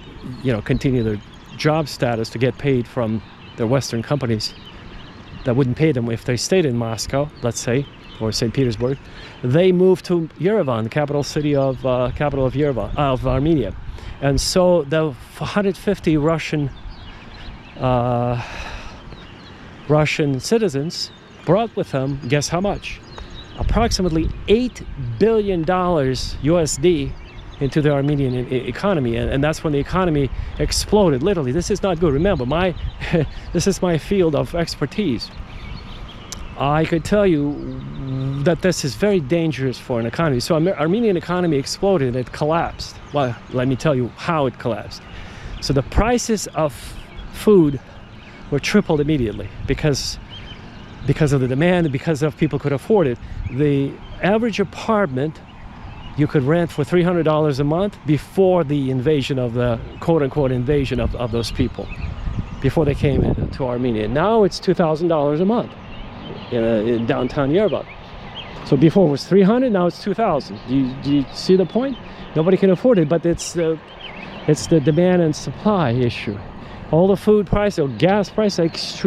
continue their job status to get paid from their Western companies that wouldn't pay them if they stayed in Moscow, let's say, or St. Petersburg. They moved to Yerevan, the capital city of Yerevan, of Armenia, and so the 150 Russian citizens brought with them, guess how much? Approximately $8 billion USD into the Armenian economy, and that's when the economy exploded. Literally, this is not good. Remember, this is my field of expertise. I could tell you that this is very dangerous for an economy. So Armenian economy exploded, it collapsed. Well, let me tell you how it collapsed. So the prices of food were tripled immediately because of the demand and because of people could afford it. The average apartment you could rent for $300 a month before the invasion of the quote-unquote invasion of those people, before they came to Armenia. Now it's $2,000 a month in downtown Yerevan. So before it was $300, now it's $2,000. Do you see the point? Nobody can afford it, but it's the demand and supply issue. All the food prices or gas prices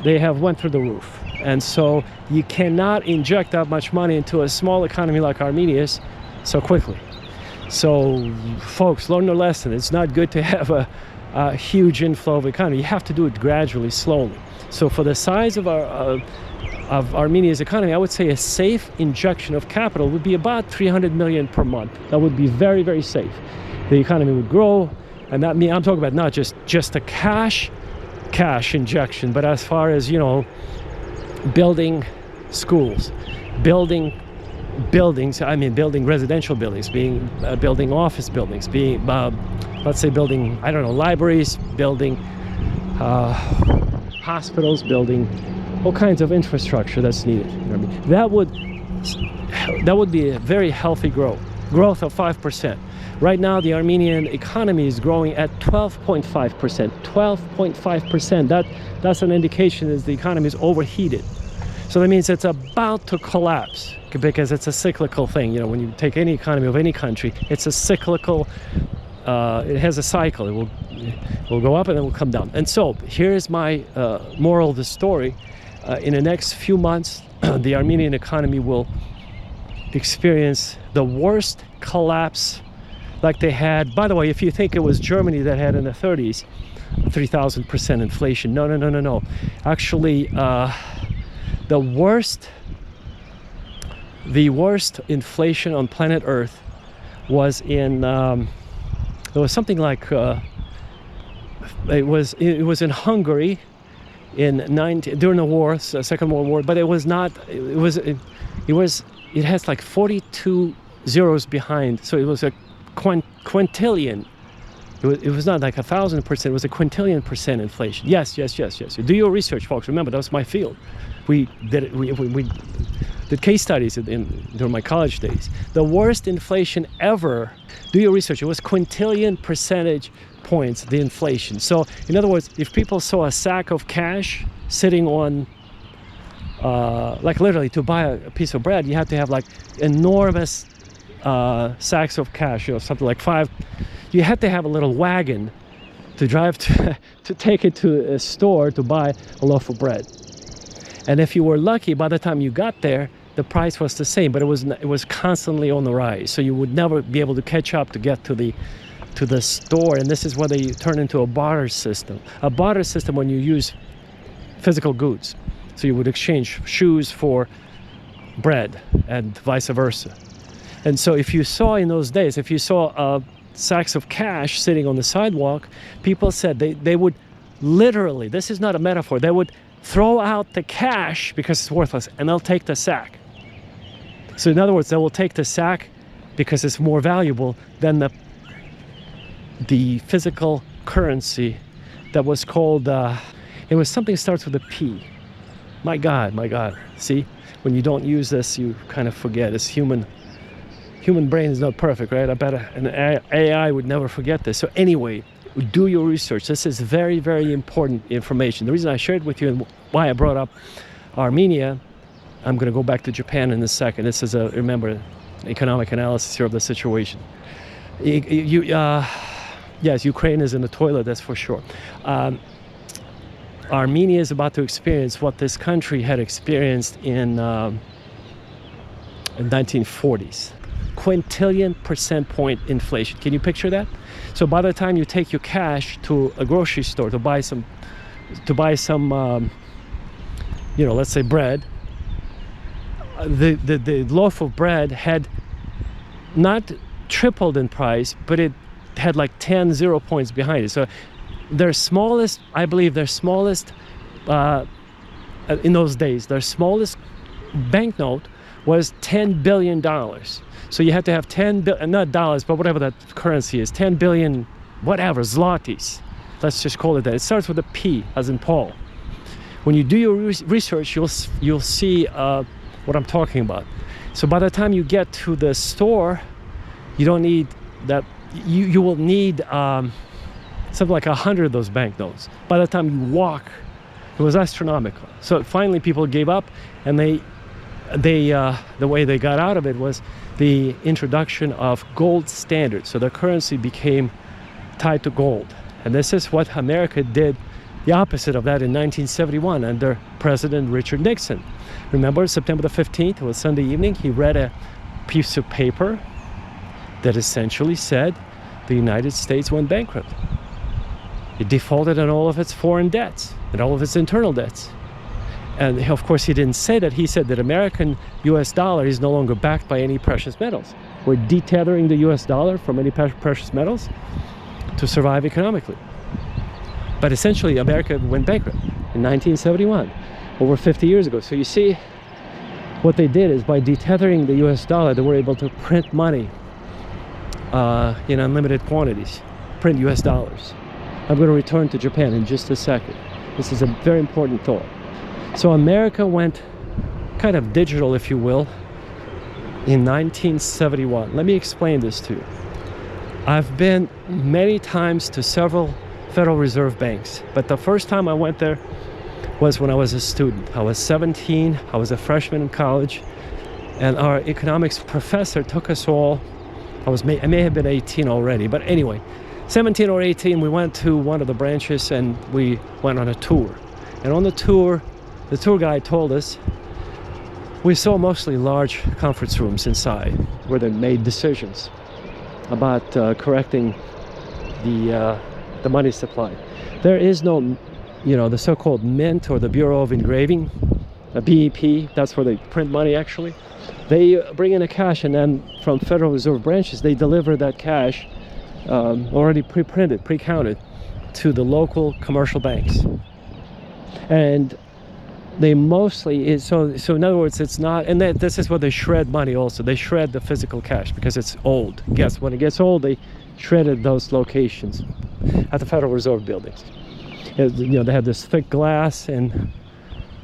they have went through the roof. And so you cannot inject that much money into a small economy like Armenia's so quickly. So folks, learn the lesson. It's not good to have a huge inflow of economy. You have to do it gradually, slowly. So for the size of Armenia's economy, I would say a safe injection of capital would be about 300 million per month. That would be very, very safe. The economy would grow, and that means I'm talking about not just a cash injection, but as far as, building schools, building buildings, building residential buildings, building office buildings, let's say building, libraries, building hospitals, building all kinds of infrastructure that's needed. That would be a very healthy growth of 5%. Right now, the Armenian economy is growing at 12.5%. 12.5%. That's an indication that the economy is overheated. So that means it's about to collapse because it's a cyclical thing. When you take any economy of any country, it's a cyclical. It has a cycle. It will go up and it will come down. And so here's my moral of the story. In the next few months, the Armenian economy will experience the worst collapse like they had. By the way, if you think it was Germany that had in the 30s 3,000% inflation, no. Actually, the worst inflation on planet Earth was in there was something like it was in Hungary during the war, Second World War, but it has like 42 zeros behind, so it was a quintillion. It was not like 1,000%, it was a quintillion% inflation. Yes. Do your research, folks. Remember, that was my field. We did case studies during my college days. The worst inflation ever, do your research, it was quintillion percentage points, the inflation. So, in other words, if people saw a sack of cash sitting on, like literally to buy a piece of bread, you had to have like enormous sacks of cash, something like 5. You had to have a little wagon to drive to take it to a store to buy a loaf of bread. And if you were lucky, by the time you got there, the price was the same, but it was constantly on the rise. So you would never be able to catch up to get to the store. And this is where they turn into a barter system. A barter system when you use physical goods. So you would exchange shoes for bread and vice versa. And so if you saw in those days, if you saw sacks of cash sitting on the sidewalk, people said they would literally, this is not a metaphor, they would throw out the cash because it's worthless and they'll take the sack. So in other words, they will take the sack because it's more valuable than the physical currency that was called, it was something that starts with a P. My God. See, when you don't use this, you kind of forget. It's human brain is not perfect, right? I bet an AI would never forget this. So anyway, do your research. This is very, very important information. The reason I shared with you and why I brought up Armenia, I'm going to go back to Japan in a second. This is remember, economic analysis here of the situation. Yes, Ukraine is in the toilet, that's for sure. Armenia is about to experience what this country had experienced in 1940s. Quintillion percent point inflation. Can you picture that? So by the time you take your cash to a grocery store to buy some let's say bread, the loaf of bread had not tripled in price, but it had like 10 0 points behind it. So their smallest, I believe their smallest in those days, their smallest banknote was $10 billion. So you had to have 10 billion, not dollars, but whatever that currency is, 10 billion, whatever, zlotys. Let's just call it that. It starts with a P, as in Paul. When you do your research, you'll see what I'm talking about. So by the time you get to the store, you don't need that. You will need something like 100 of those banknotes. By the time you walk, it was astronomical. So finally, people gave up, and the way they got out of it was the introduction of gold standards. So their currency became tied to gold. And this is what America did, the opposite of that in 1971 under President Richard Nixon. Remember, September the 15th, it was Sunday evening, he read a piece of paper that essentially said the United States went bankrupt. It defaulted on all of its foreign debts and all of its internal debts. And of course, he didn't say that. He said that American US dollar is no longer backed by any precious metals. We're detethering the US dollar from any precious metals to survive economically. But essentially, America went bankrupt in 1971, over 50 years ago. So you see, what they did is by detethering the US dollar, they were able to print money in unlimited quantities, print US dollars. I'm going to return to Japan in just a second. This is a very important thought. So America went kind of digital, if you will, in 1971. Let me explain this to you. I've been many times to several Federal Reserve banks, but the first time I went there was when I was a student. I was 17, I was a freshman in college, and our economics professor took us all, I may have been 18 already, but anyway, 17 or 18, we went to one of the branches and we went on a tour. And on the tour, the tour guide told us we saw mostly large conference rooms inside where they made decisions about correcting the money supply. There is no, the so-called mint or the Bureau of Engraving, a BEP, that's where they print money actually. They bring in the cash, and then from Federal Reserve branches, they deliver that cash already pre-printed, pre-counted to the local commercial banks. And they mostly so in other words, it's not, and this is where they shred money also. They shred the physical cash because it's old. Guess when it gets old, they shredded those locations at the Federal Reserve buildings. They had this thick glass, and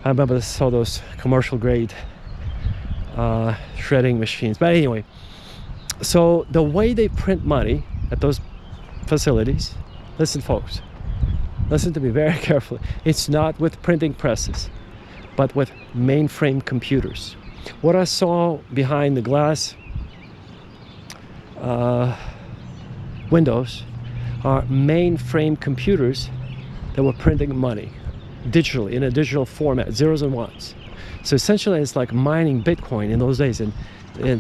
I remember I saw those commercial grade shredding machines. But anyway, so the way they print money at those facilities, listen folks, listen to me very carefully, it's not with printing presses, but with mainframe computers. What I saw behind the glass windows are mainframe computers that were printing money digitally, in a digital format, zeros and ones. So essentially it's like mining Bitcoin in those days, and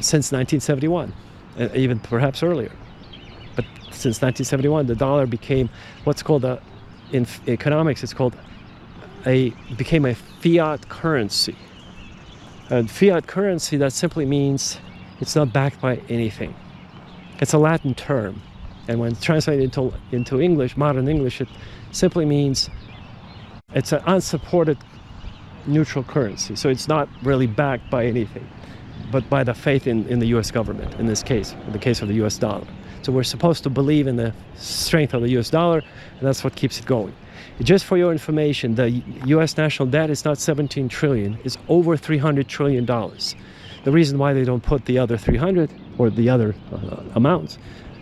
since 1971, even perhaps earlier. But since 1971, the dollar became what's called in economics, it's called became a fiat currency. And fiat currency, that simply means it's not backed by anything. It's a Latin term. And when translated into English, modern English, it simply means it's an unsupported neutral currency. So it's not really backed by anything, but by the faith in the US government, in this case, in the case of the US dollar. So we're supposed to believe in the strength of the US dollar, and that's what keeps it going. Just for your information, the US national debt is not 17 trillion, it's over $300 trillion. The reason why they don't put the other 300 or the other amounts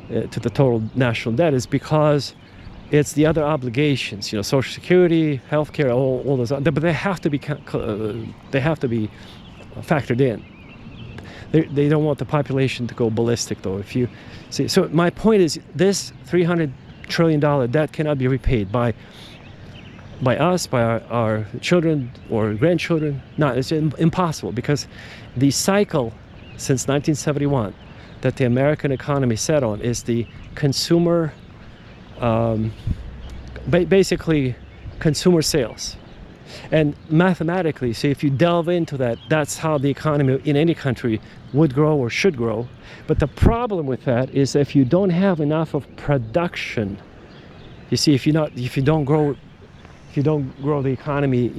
to the total national debt is because it's the other obligations, Social Security, healthcare, all those, but they have to be factored in. They don't want the population to go ballistic, though. If you see, so my point is, this $300 trillion debt cannot be repaid by us, by our children or grandchildren. No, it's impossible, because the cycle since 1971 that the American economy set on is the consumer, basically consumer sales. And mathematically, so if you delve into that, that's how the economy in any country would grow or should grow. But the problem with that is, if you don't have enough of production, you see, if you don't grow the economy,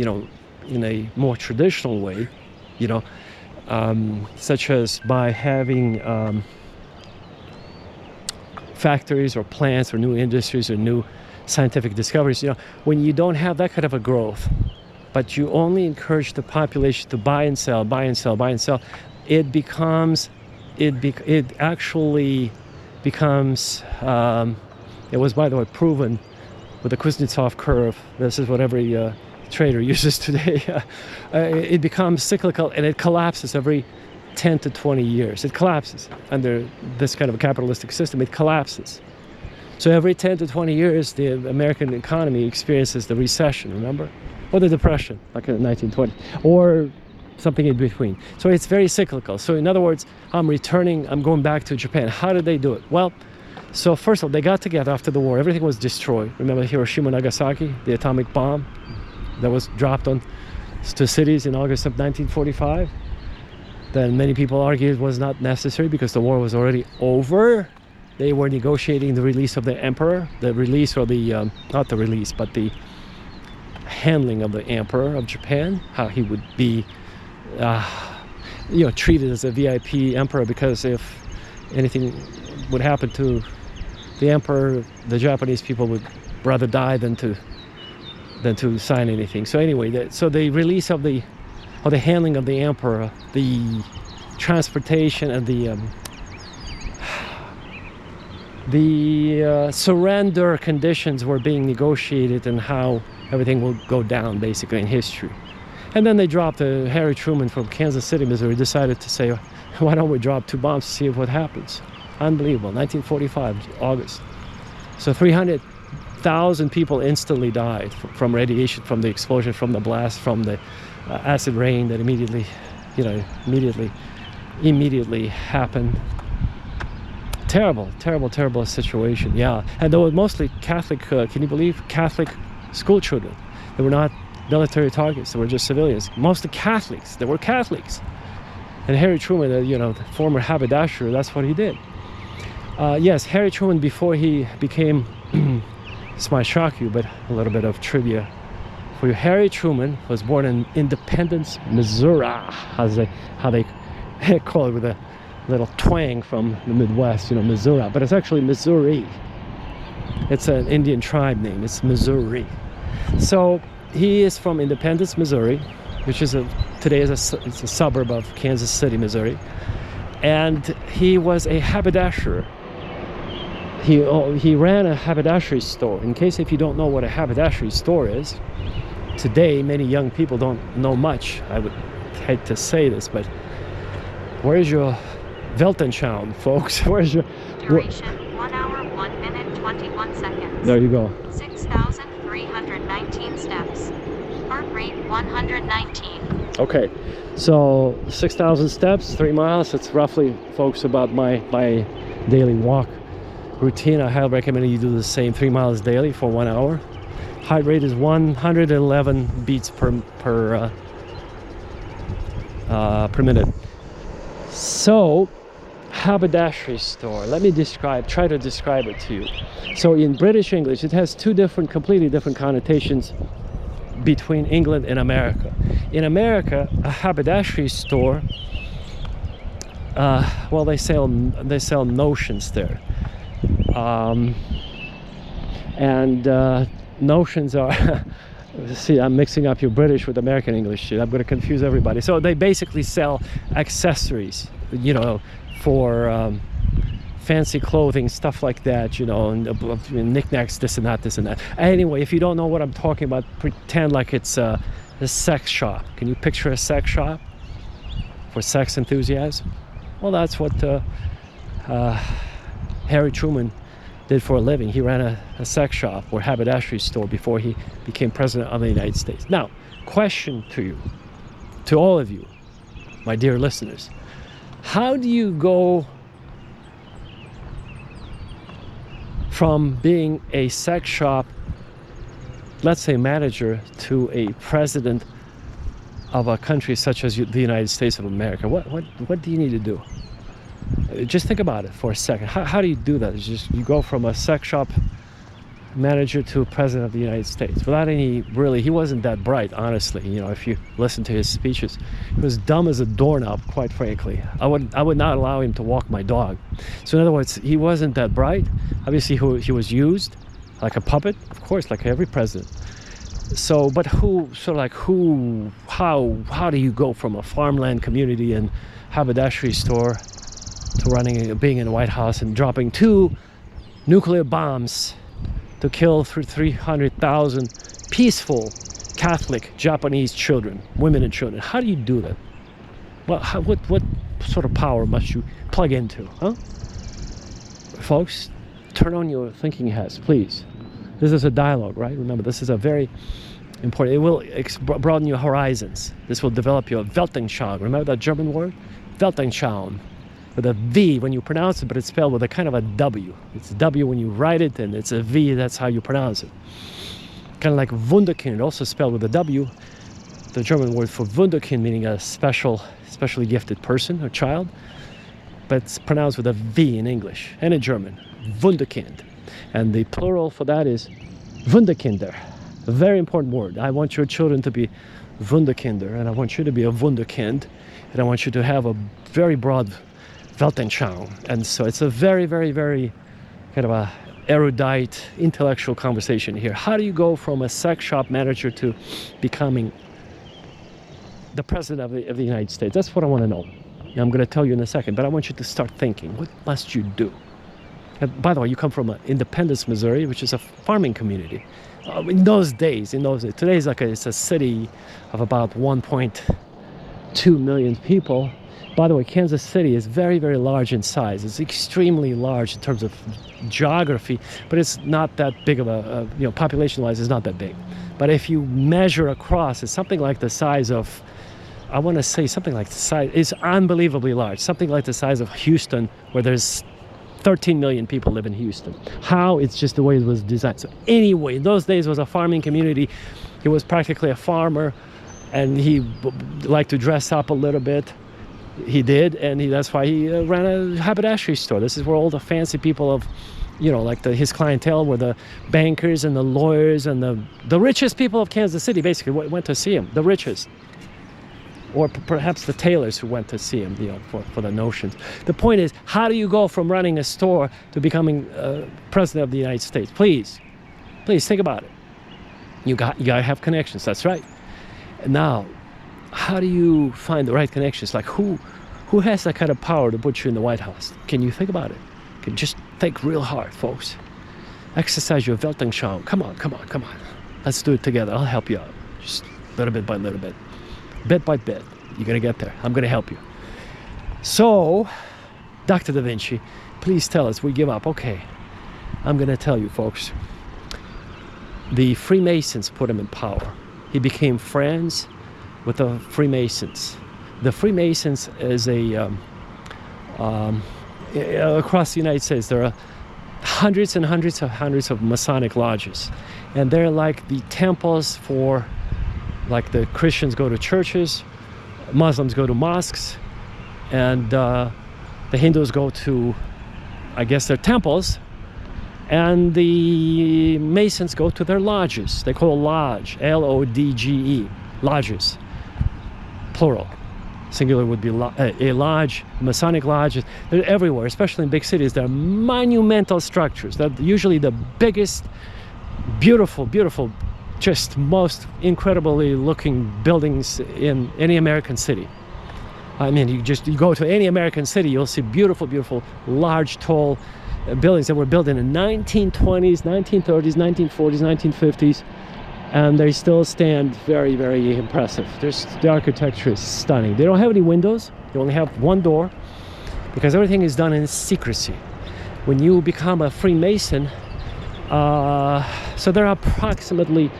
in a more traditional way, such as by having factories or plants or new industries or new scientific discoveries, when you don't have that kind of a growth, but you only encourage the population to buy and sell, it actually becomes, it was, by the way, proven with the Kuznetsov curve. This is what every trader uses today. It becomes cyclical, and it collapses every 10 to 20 years. It collapses under this kind of a capitalistic system. It collapses. So every 10 to 20 years, the American economy experiences the recession, remember? Or the depression, like in the 1920s, or something in between. So it's very cyclical. So in other words, I'm going back to Japan. How did they do it? Well, so first of all, they got together after the war. Everything was destroyed. Remember Hiroshima and Nagasaki, the atomic bomb that was dropped to cities in August of 1945? Then many people argued it was not necessary because the war was already over. They were negotiating the release of the emperor, the release, or the, not the release, but the handling of the emperor of Japan, how he would be, treated as a VIP emperor, because if anything would happen to the emperor, the Japanese people would rather die than to sign anything. So anyway, so the release of the handling of the emperor, the transportation, and the surrender conditions were being negotiated, and how everything will go down basically in history. And then they dropped Harry Truman from Kansas City, Missouri, decided to say, why don't we drop 2 bombs to see what happens? Unbelievable. 1945, August. So 300,000 people instantly died from radiation, from the explosion, from the blast, from the acid rain that immediately happened. Terrible situation. Yeah. And they were mostly Catholic, can you believe, Catholic school children. They were not military targets, they were just civilians. Mostly Catholics. They were Catholics. And Harry Truman, the former haberdasher, that's what he did. Yes, Harry Truman, before he became, this might shock you, but a little bit of trivia for you. Harry Truman was born in Independence, Missouri, how they call it with a little twang from the Midwest, Missouri, but it's actually Missouri. It's an Indian tribe name. It's Missouri. So he is from Independence, Missouri, which is today it's a suburb of Kansas City, Missouri. And he was a haberdasher. He ran a haberdashery store. In case if you don't know what a haberdashery store is, today many young people don't know much. I would hate to say this, but where's your Weltanschauung, folks? Where's your duration? 1 hour, 1 minute, 21 seconds. There you go. 6,319 steps. Heart rate 119. Okay, so 6,000 steps, 3 miles. It's roughly, folks, about my daily walk routine. I highly recommend you do the same 3 miles daily for 1 hour. Heart rate is 111 beats per per minute. So, haberdashery store. Let me try to describe it to you. So in British English, it has two completely different connotations between England and America. In America, a haberdashery store, well, they sell notions there, notions are. See, I'm mixing up your British with American English. I'm going to confuse everybody. So they basically sell accessories, you know, for fancy clothing, stuff like that, you know, and knickknacks, this and that. Anyway, if you don't know what I'm talking about, pretend like it's a sex shop. Can you picture a sex shop for sex enthusiasts? Well, that's what Harry Truman did for a living. He ran a sex shop or haberdashery store before he became president of the United States. Now, question to you, to all of you, my dear listeners, how do you go from being a sex shop, let's say manager, to a president of a country such as the United States of America? What do you need to do? Just think about it for a second. How do you do that? It's just you go from a sex shop manager to president of the United States without any, really, he wasn't that bright, honestly. You know, if you listen to his speeches, he was dumb as a doorknob, quite frankly. I would not allow him to walk my dog. So in other words, he wasn't that bright. Obviously he was used like a puppet, of course, like every president. So, but how do you go from a farmland community and haberdashery store to being in the White House and dropping 2 nuclear bombs to kill 300,000 peaceful Catholic Japanese children, women and children? How do you do that? Well, what sort of power must you plug into, huh? Folks, turn on your thinking hats, please. This is a dialogue, right? Remember, this is a very important, it will broaden your horizons. This will develop your Weltanschauung. Remember that German word? Weltanschauung. With a V when you pronounce it, but it's spelled with a kind of a W. It's a W when you write it, and it's a V, that's how you pronounce it. Kind of like wunderkind, also spelled with a W. The German word for wunderkind, meaning a specially gifted person or child, but it's pronounced with a V in English and in German, wunderkind. And the plural for that is wunderkinder. A very important word. I want your children to be wunderkinder, and I want you to be a wunderkind, and I want you to have a very broad Weltanschauung. And so it's a very, very, very kind of a erudite, intellectual conversation here. How do you go from a sex shop manager to becoming the president of the United States? That's what I want to know. I'm going to tell you in a second, but I want you to start thinking. What must you do? And by the way, you come from Independence, Missouri, which is a farming community. In those days, today is it's a city of about 1.2 million people. By the way, Kansas City is very, very large in size. It's extremely large in terms of geography, but it's not that big of population-wise, it's not that big. But if you measure across, it's something like the size of, I want to say something like the size, it's unbelievably large, something like the size of Houston, where there's 13 million people live in Houston. How? It's just the way it was designed. So anyway, in those days it was a farming community. He was practically a farmer, and he liked to dress up a little bit. He did, and that's why he ran a haberdashery store. This is where all the fancy people of, his clientele were the bankers and the lawyers and the richest people of Kansas City, basically, went to see him, the richest. Or perhaps the tailors who went to see him, for the notions. The point is, how do you go from running a store to becoming president of the United States? Please think about it. You gotta have connections, that's right. Now, how do you find the right connections? Like who has that kind of power to put you in the White House? Can you think about it? Can just think real hard, folks. Exercise your Weltanschauung. Come on. Let's do it together. I'll help you out. Just little bit by little bit. Bit by bit. You're going to get there. I'm going to help you. So, Dr. Da Vinci, please tell us. We give up. Okay. I'm going to tell you, folks. The Freemasons put him in power. He became friends with the Freemasons. The Freemasons is across the United States, there are hundreds and hundreds of Masonic lodges. And they're like the temples for, like the Christians go to churches, Muslims go to mosques, and the Hindus go to, I guess, their temples, and the Masons go to their lodges. They call a lodge, L-O-D-G-E, lodges, plural. Singular would be a lodge. Masonic lodges, they're everywhere, especially in big cities. They're monumental structures. They're usually the biggest, beautiful, beautiful, just most incredibly looking buildings in any American city. I mean, you go to any American city, you'll see beautiful, beautiful, large, tall buildings that were built in the 1920s, 1930s, 1940s, 1950s, and they still stand very, very impressive. The architecture is stunning. They don't have any windows. They only have one door, because everything is done in secrecy. When you become a Freemason, so there are approximately,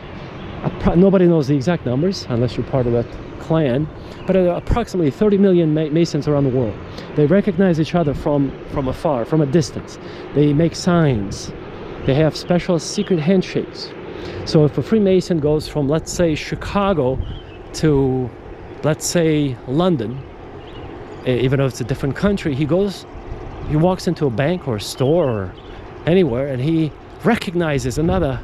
nobody knows the exact numbers unless you're part of that clan, but approximately 30 million Masons around the world. They recognize each other from afar, from a distance. They make signs. They have special secret handshakes. So if a Freemason goes from, let's say, Chicago to, let's say, London, even though it's a different country, he walks into a bank or a store or anywhere, and he recognizes another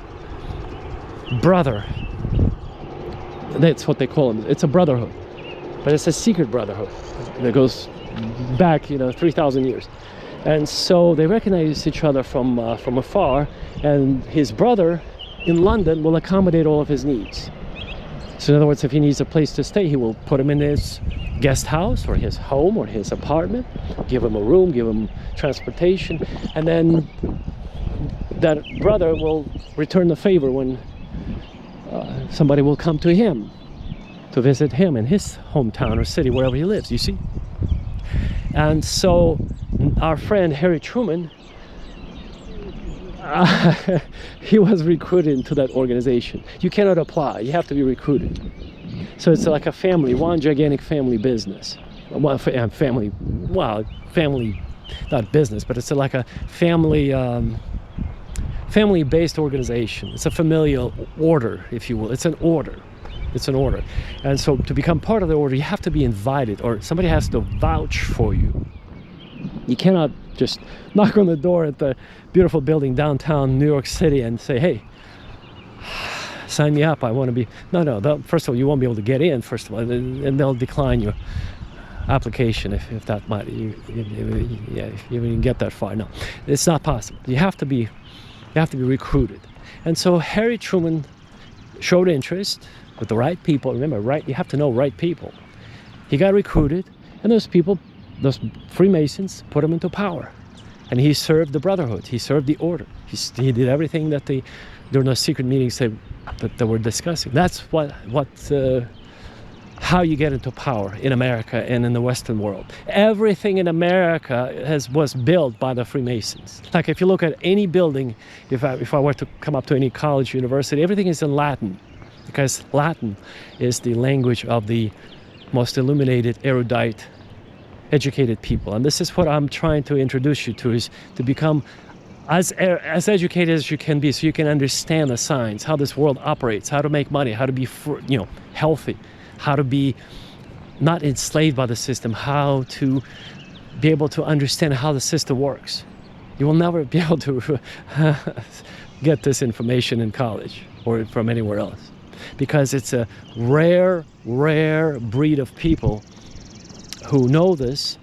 brother. That's what they call them. It's a brotherhood, but it's a secret brotherhood that goes back, 3,000 years. And so they recognize each other from afar, and his brother in London will accommodate all of his needs. So in other words, if he needs a place to stay, he will put him in his guest house or his home or his apartment, give him a room, give him transportation, and then that brother will return the favor when somebody will come to him to visit him in his hometown or city, wherever he lives, you see. And so our friend Harry Truman, he was recruited into that organization. You cannot apply, you have to be recruited. So it's like a family, one gigantic family business. Well, family, not business, but it's like a family-based organization. It's a familial order, if you will. It's an order. And so to become part of the order, you have to be invited, or somebody has to vouch for you. You cannot just knock on the door at the beautiful building downtown New York City and say, hey, sign me up, I want to be... No, first of all, you won't be able to get in, first of all, and they'll decline your application if that might... if you can get that far. No, it's not possible. You have to be recruited. And so Harry Truman showed interest with the right people. Remember, you have to know right people. He got recruited, and those people, those Freemasons, put him into power. And he served the brotherhood. He served the order. He did everything that during those secret meetings that they were discussing. That's how you get into power in America and in the Western world. Everything in America was built by the Freemasons. Like if you look at any building, if I were to come up to any college, university, everything is in Latin, because Latin is the language of the most illuminated, erudite, educated people. And this is what I'm trying to introduce you to, is to become as educated as you can be, so you can understand the science, how this world operates, how to make money, how to be healthy, how to be not enslaved by the system, how to be able to understand how the system works. You will never be able to get this information in college or from anywhere else, because it's a rare breed of people who know this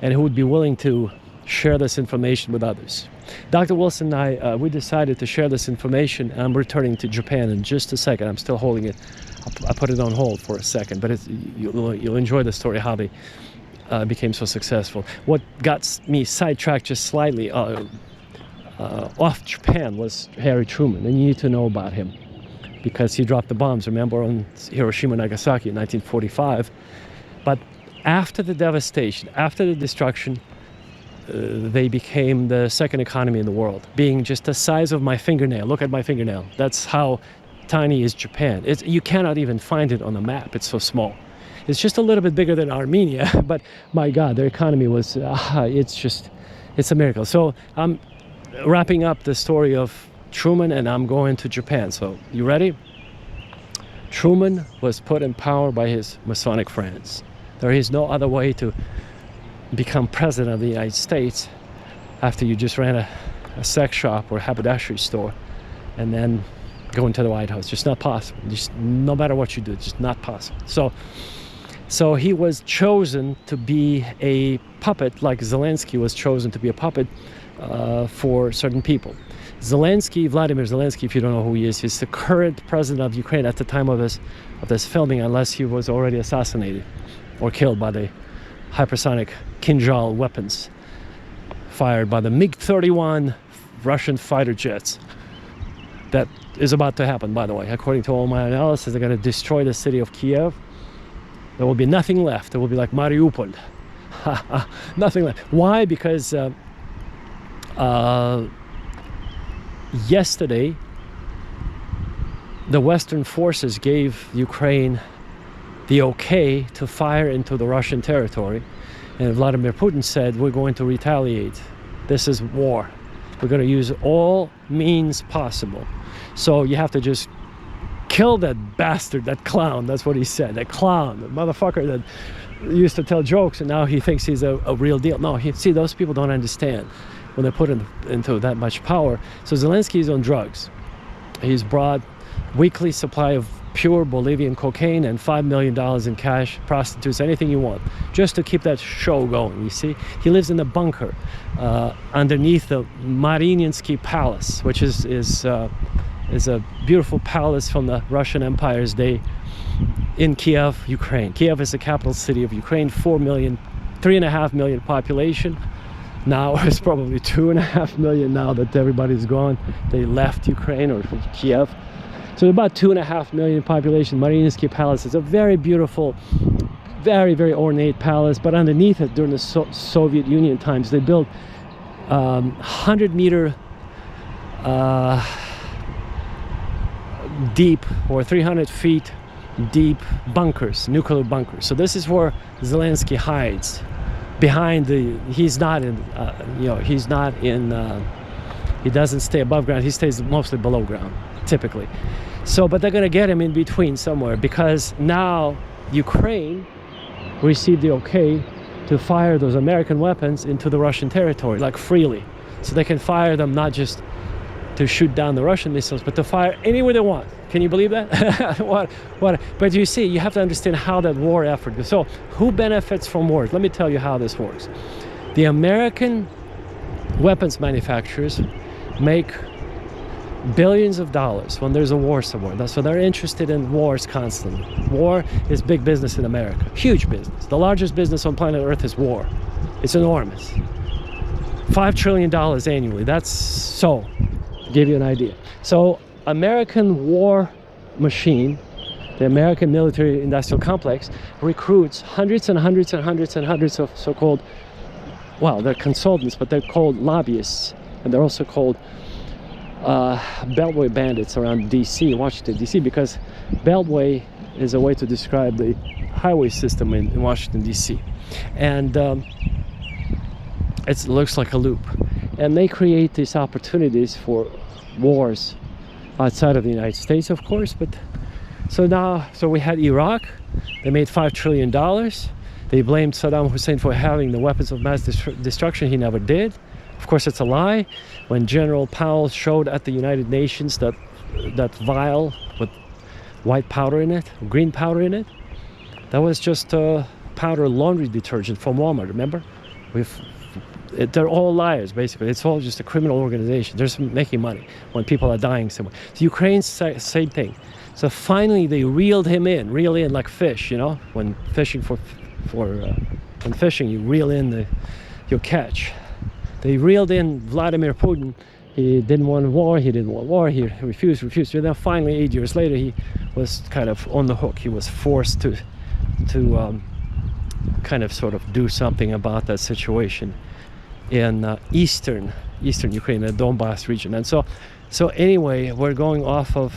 and who would be willing to share this information with others. Dr. Wilson and I, we decided to share this information. I'm returning to Japan in just a second. I'm still holding it. I put it on hold for a second, but you'll enjoy the story, how they became so successful. What got me sidetracked just slightly off Japan was Harry Truman, and you need to know about him because he dropped the bombs, remember, on Hiroshima and Nagasaki in 1945. But after the devastation, after the destruction, they became the second economy in the world, being just the size of my fingernail. Look at my fingernail. That's how tiny is Japan. You cannot even find it on the map. It's so small. It's just a little bit bigger than Armenia, but my God, their economy was, it's a miracle. So I'm wrapping up the story of Truman, and I'm going to Japan. So you ready? Truman was put in power by his Masonic friends. There is no other way to become president of the United States after you just ran a sex shop or haberdashery store and then go into the White House. Just not possible. Just no matter what you do, just not possible. So he was chosen to be a puppet, like Zelensky was chosen to be a puppet for certain people. Vladimir Zelensky, if you don't know who he is, he's the current president of Ukraine at the time of this filming, unless he was already assassinated or killed by the hypersonic Kinzhal weapons fired by the MiG-31 Russian fighter jets. That is about to happen, by the way. According to all my analysis, they're going to destroy the city of Kiev. There will be nothing left. It will be like Mariupol. Nothing left. Why? Because yesterday, the Western forces gave Ukraine the okay to fire into the Russian territory. And Vladimir Putin said, we're going to retaliate. This is war. We're going to use all means possible. So you have to just kill that bastard, that clown. That's what he said. That clown, the motherfucker that used to tell jokes and now he thinks he's a real deal. No, see, those people don't understand when they're put into that much power. So Zelensky is on drugs. He's brought weekly supply of pure Bolivian cocaine and $5 million in cash, prostitutes, anything you want, just to keep that show going. You see, he lives in a bunker underneath the Mariinsky Palace, which is a beautiful palace from the Russian Empire's day in Kiev, Ukraine. Kiev is the capital city of Ukraine, 3.5 million population. Now it's probably 2.5 million now that everybody's gone. They left Ukraine or Kiev. So about 2.5 million population. Mariinsky Palace is a very beautiful, very, very ornate palace. But underneath it, during the Soviet Union times, they built 100-meter deep or 300 feet deep bunkers, nuclear bunkers. So this is where Zelensky hides. Behind he's not in, he doesn't stay above ground. He stays mostly below ground, typically. So, but they're going to get him in between somewhere, because now Ukraine received the okay to fire those American weapons into the Russian territory, like freely. So they can fire them not just to shoot down the Russian missiles, but to fire anywhere they want. Can you believe that? what? But you see, you have to understand how that war effort goes. So who benefits from wars? Let me tell you how this works. The American weapons manufacturers make billions of dollars when there's a war somewhere. So they're interested in wars constantly. War is big business in America, huge business. The largest business on planet Earth is war. It's enormous. $5 trillion annually. That's so. To give you an idea. So American war machine, the American military industrial complex, recruits hundreds and hundreds and hundreds and hundreds of so-called, well, they're consultants, but they're called lobbyists, and they're also called Beltway bandits around DC, Washington DC, because Beltway is a way to describe the highway system in Washington DC, and it looks like a loop, and they create these opportunities for wars outside of the United States, of course. But so we had Iraq. They made $5 trillion. They blamed Saddam Hussein for having the weapons of mass destruction. He never did. Of course, it's a lie. When General Powell showed at the United Nations that vial with white powder in it, green powder in it, that was just powder laundry detergent from Walmart. Remember? They're all liars, basically. It's all just a criminal organization. They're just making money when people are dying somewhere. So Ukraine's same thing. So finally they reel in like fish, you know, when fishing when fishing, you reel in your catch. They reeled in Vladimir Putin. He didn't want war. He refused. And then finally, 8 years later, he was kind of on the hook. He was forced to kind of sort of do something about that situation in eastern Ukraine, the Donbass region. And so anyway, we're going off of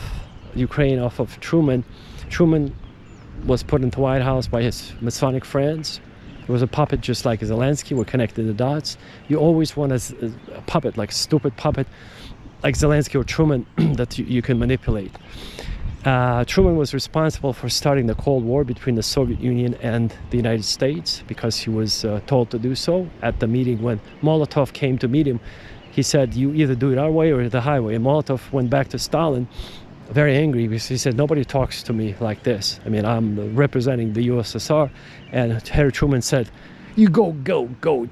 Ukraine, off of Truman. Truman was put into the White House by his Masonic friends. He was a puppet just like Zelensky. We're connecting the dots. You always want a puppet, like a stupid puppet, like Zelensky or Truman, that you can manipulate. Truman was responsible for starting the Cold War between the Soviet Union and the United States because he was told to do so. At the meeting when Molotov came to meet him, he said, you either do it our way or the highway. And Molotov went back to Stalin very angry because he said, nobody talks to me like this. I mean, I'm representing the USSR. And Harry Truman said, you go,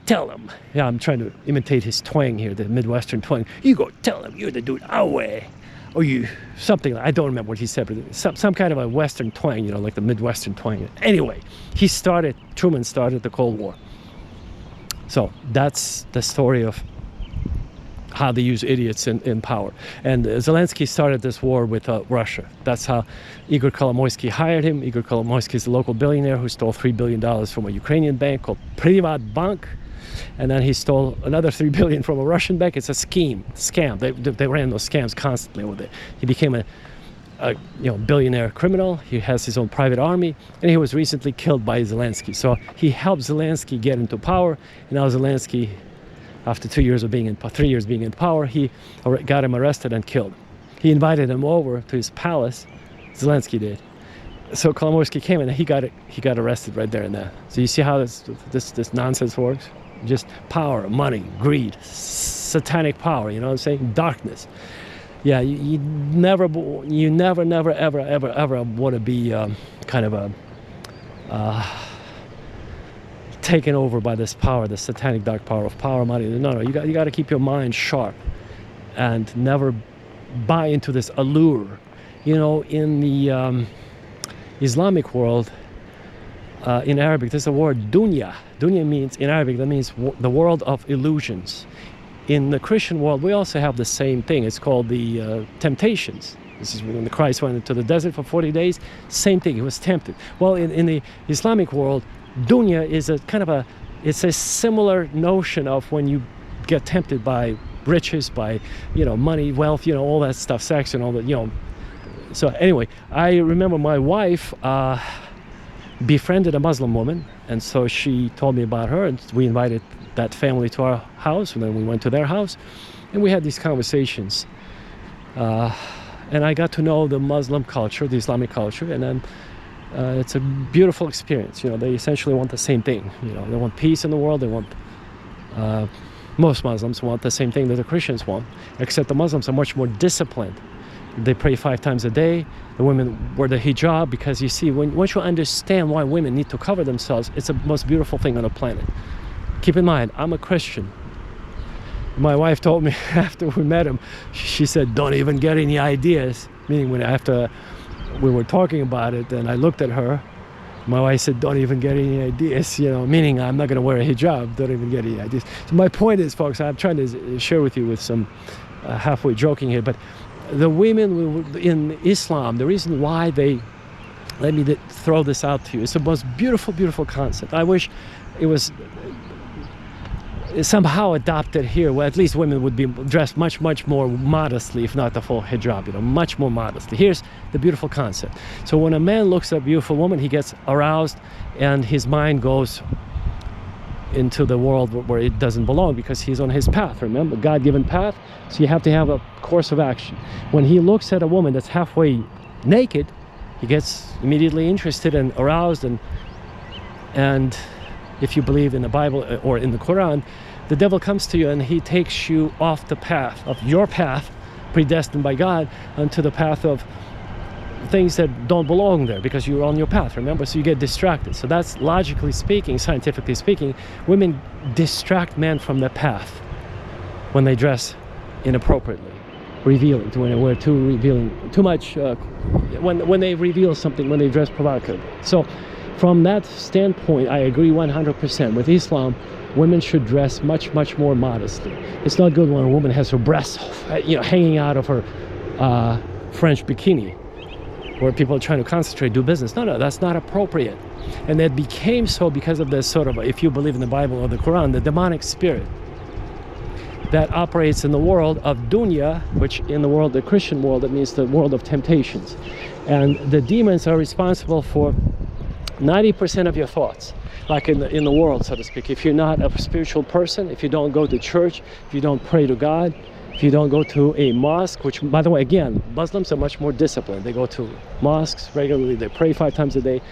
tell him. Yeah, I'm trying to imitate his twang here, the Midwestern twang. You go tell him you're the dude our way. Or you, something, I don't remember what he said, but some kind of a Western twang, you know, like the Midwestern twang. Anyway, Truman started the Cold War. So that's the story of how they use idiots in power. And Zelensky started this war with Russia. That's how Igor Kolomoisky hired him. Igor Kolomoisky is a local billionaire who stole $3 billion from a Ukrainian bank called Privat Bank. And then he stole another $3 billion from a Russian bank. It's a scam. They ran those scams constantly with it. He became a billionaire criminal. He has his own private army, and he was recently killed by Zelensky. So he helped Zelensky get into power, and now Zelensky, after 3 years being in power, he got him arrested and killed. He invited him over to his palace. Zelensky did. So Kolomoisky came and he got arrested right there and then. So you see how this nonsense works? Just power, money, greed, satanic power, you know what I'm saying? Darkness. Yeah, you never, ever want to be kind of taken over by this power, the satanic dark power of power, money. No, you got to keep your mind sharp and never buy into this allure. You know, in the Islamic world, in Arabic, there's a word dunya. Dunya means, in Arabic, that means the world of illusions. In the Christian world, we also have the same thing. It's called the temptations. This is when Christ went into the desert for 40 days. Same thing, he was tempted. Well, in the Islamic world, dunya is it's a similar notion of when you get tempted by riches, by, money, wealth, all that stuff, sex and all that, So anyway, I remember my wife befriended a Muslim woman, and so she told me about her, and we invited that family to our house, and then we went to their house, and we had these conversations. And I got to know the Muslim culture, the Islamic culture, and then it's a beautiful experience. They essentially want the same thing. They want peace in the world. They want, most Muslims want the same thing that the Christians want, except the Muslims are much more disciplined. They pray 5 times a day. The women wear the hijab because, you see, once you understand why women need to cover themselves, it's the most beautiful thing on the planet. Keep in mind, I'm a Christian. My wife told me after we met him, she said, don't even get any ideas. Meaning after we were talking about it and I looked at her, my wife said, don't even get any ideas, meaning I'm not going to wear a hijab, don't even get any ideas. So my point is, folks, I'm trying to share with you with some halfway joking here, but the women in Islam, the reason why let me throw this out to you, it's the most beautiful, beautiful concept. I wish it was somehow adopted here, where at least women would be dressed much, much more modestly, if not the full hijab, much more modestly. Here's the beautiful concept. So when a man looks at a beautiful woman, he gets aroused and his mind goes into the world where it doesn't belong, because he's on his path, remember, God-given path. So you have to have a course of action. When he looks at a woman that's halfway naked, he gets immediately interested and aroused, and if you believe in the Bible or in the Quran, the devil comes to you and he takes you off the path of your path, predestined by God, onto the path of things that don't belong there, because you're on your path, remember? So you get distracted. So that's, logically speaking, scientifically speaking, women distract men from the path when they dress inappropriately, revealing, when they wear too much, when they reveal something, when they dress provocatively. So from that standpoint, I agree 100%. With Islam, women should dress much, much more modestly. It's not good when a woman has her breasts, hanging out of her French bikini, where people are trying to concentrate, do business. No, that's not appropriate. And that became so because of this sort of, if you believe in the Bible or the Quran, the demonic spirit that operates in the world of dunya, which in the Christian world, that means the world of temptations. And the demons are responsible for 90% of your thoughts, like in the world, so to speak. If you're not a spiritual person, if you don't go to church, if you don't pray to God, if if you don't go to a mosque, which, by the way, again, Muslims are much more disciplined. They go to mosques regularly, they pray 5 times a day.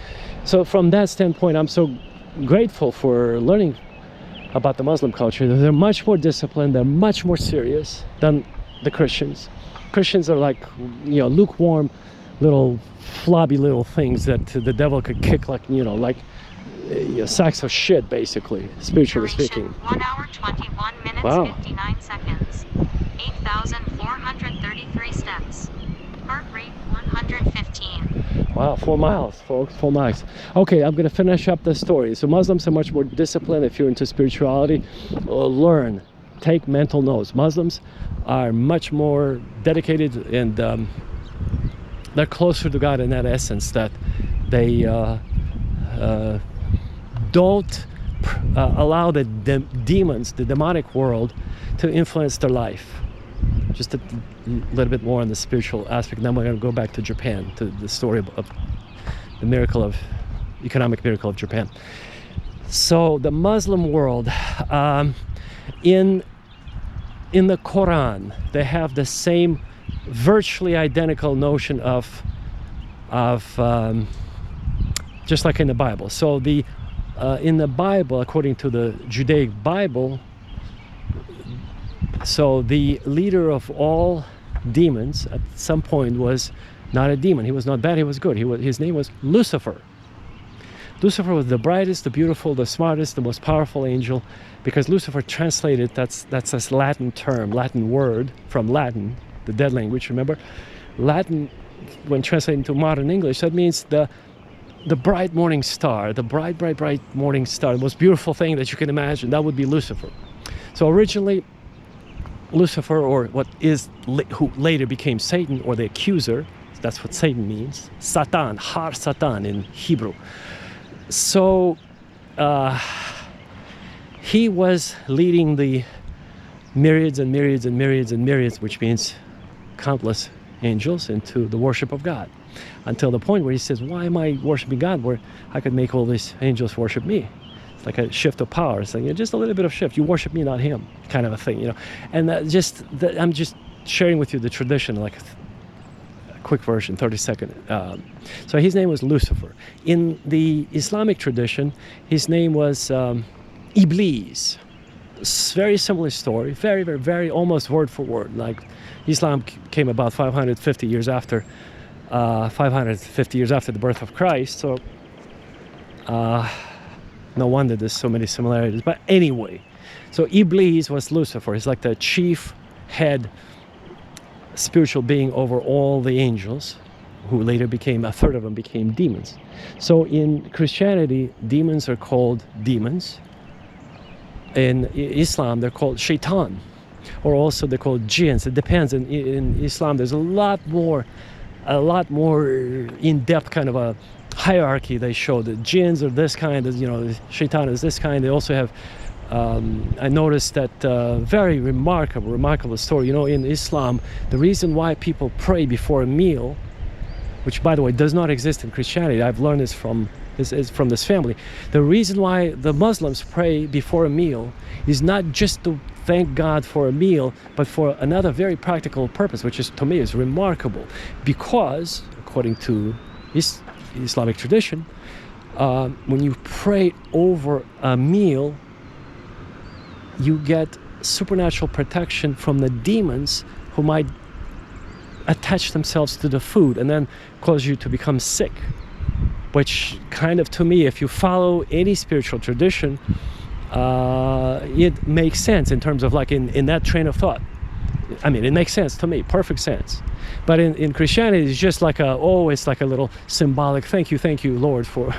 So from that standpoint, I'm so grateful for learning about the Muslim culture. They're much more disciplined, they're much more serious than the Christians. Christians are like, you know, lukewarm little flabby little things that the devil could kick, like, you know, like sacks of shit, basically, spiritually speaking. 1 hour 21 minutes Wow. 59 seconds. 8,433 steps. Heart rate 115. Wow, 4 miles, folks, 4 miles. Okay, I'm gonna finish up the story. So Muslims are much more disciplined. If you're into spirituality, learn, take mental notes. Muslims are much more dedicated, and they're closer to God in that essence, that they don't allow the demons, the demonic world, to influence their life. Just a little bit more on the spiritual aspect. Then we're going to go back to Japan, to the story of the economic miracle of Japan. So the Muslim world, in the Quran, they have the same virtually identical notion of just like in the Bible. So in the Bible, according to the Judaic Bible, so the leader of all demons at some point was not a demon. He was not bad, he was good. His name was Lucifer. Lucifer was the brightest, the beautiful, the smartest, the most powerful angel, because Lucifer translated, that's this Latin term, Latin word from Latin, the dead language, remember? Latin, when translated into modern English, that means the bright morning star, the bright morning star, the most beautiful thing that you can imagine. That would be Lucifer. So originally, Lucifer, or who later became Satan, or the accuser, that's what Satan means, Satan, Har Satan in Hebrew. So he was leading the myriads and myriads and myriads and myriads, which means countless angels, into the worship of God, until the point where he says, why am I worshiping God where I could make all these angels worship me? It's like a shift of power. It's like, just a little bit of shift. You worship me, not him, kind of a thing, you know. And I'm just sharing with you the tradition, like a quick version, 30-second. So his name was Lucifer. In the Islamic tradition, his name was Iblis. Very similar story, very, very, very, almost word for word. Like Islam came about 550 years after the birth of Christ. So no wonder there's so many similarities. But anyway, so Iblis was Lucifer. He's like the chief head spiritual being over all the angels, who later became, a third of them became demons. So in Christianity, demons are called demons. In Islam, they're called shaitan, or also they're called jinns. It depends. In Islam, there's a lot more in-depth kind of a hierarchy. They show that jinns are this kind, you know, shaitan is this kind. They also have, I noticed that very remarkable story. You know, in Islam, the reason why people pray before a meal, which, by the way, does not exist in Christianity, I've learned this from this family. The reason why the Muslims pray before a meal is not just to thank God for a meal, but for another very practical purpose, which is, to me, is remarkable. Because, according to Islamic tradition, when you pray over a meal, you get supernatural protection from the demons who might attach themselves to the food and then cause you to become sick. Which kind of, to me, if you follow any spiritual tradition, it makes sense in terms of, like, in that train of thought. I mean, it makes sense to me, perfect sense. But in Christianity, it's just like it's like a little symbolic, thank you, Lord, for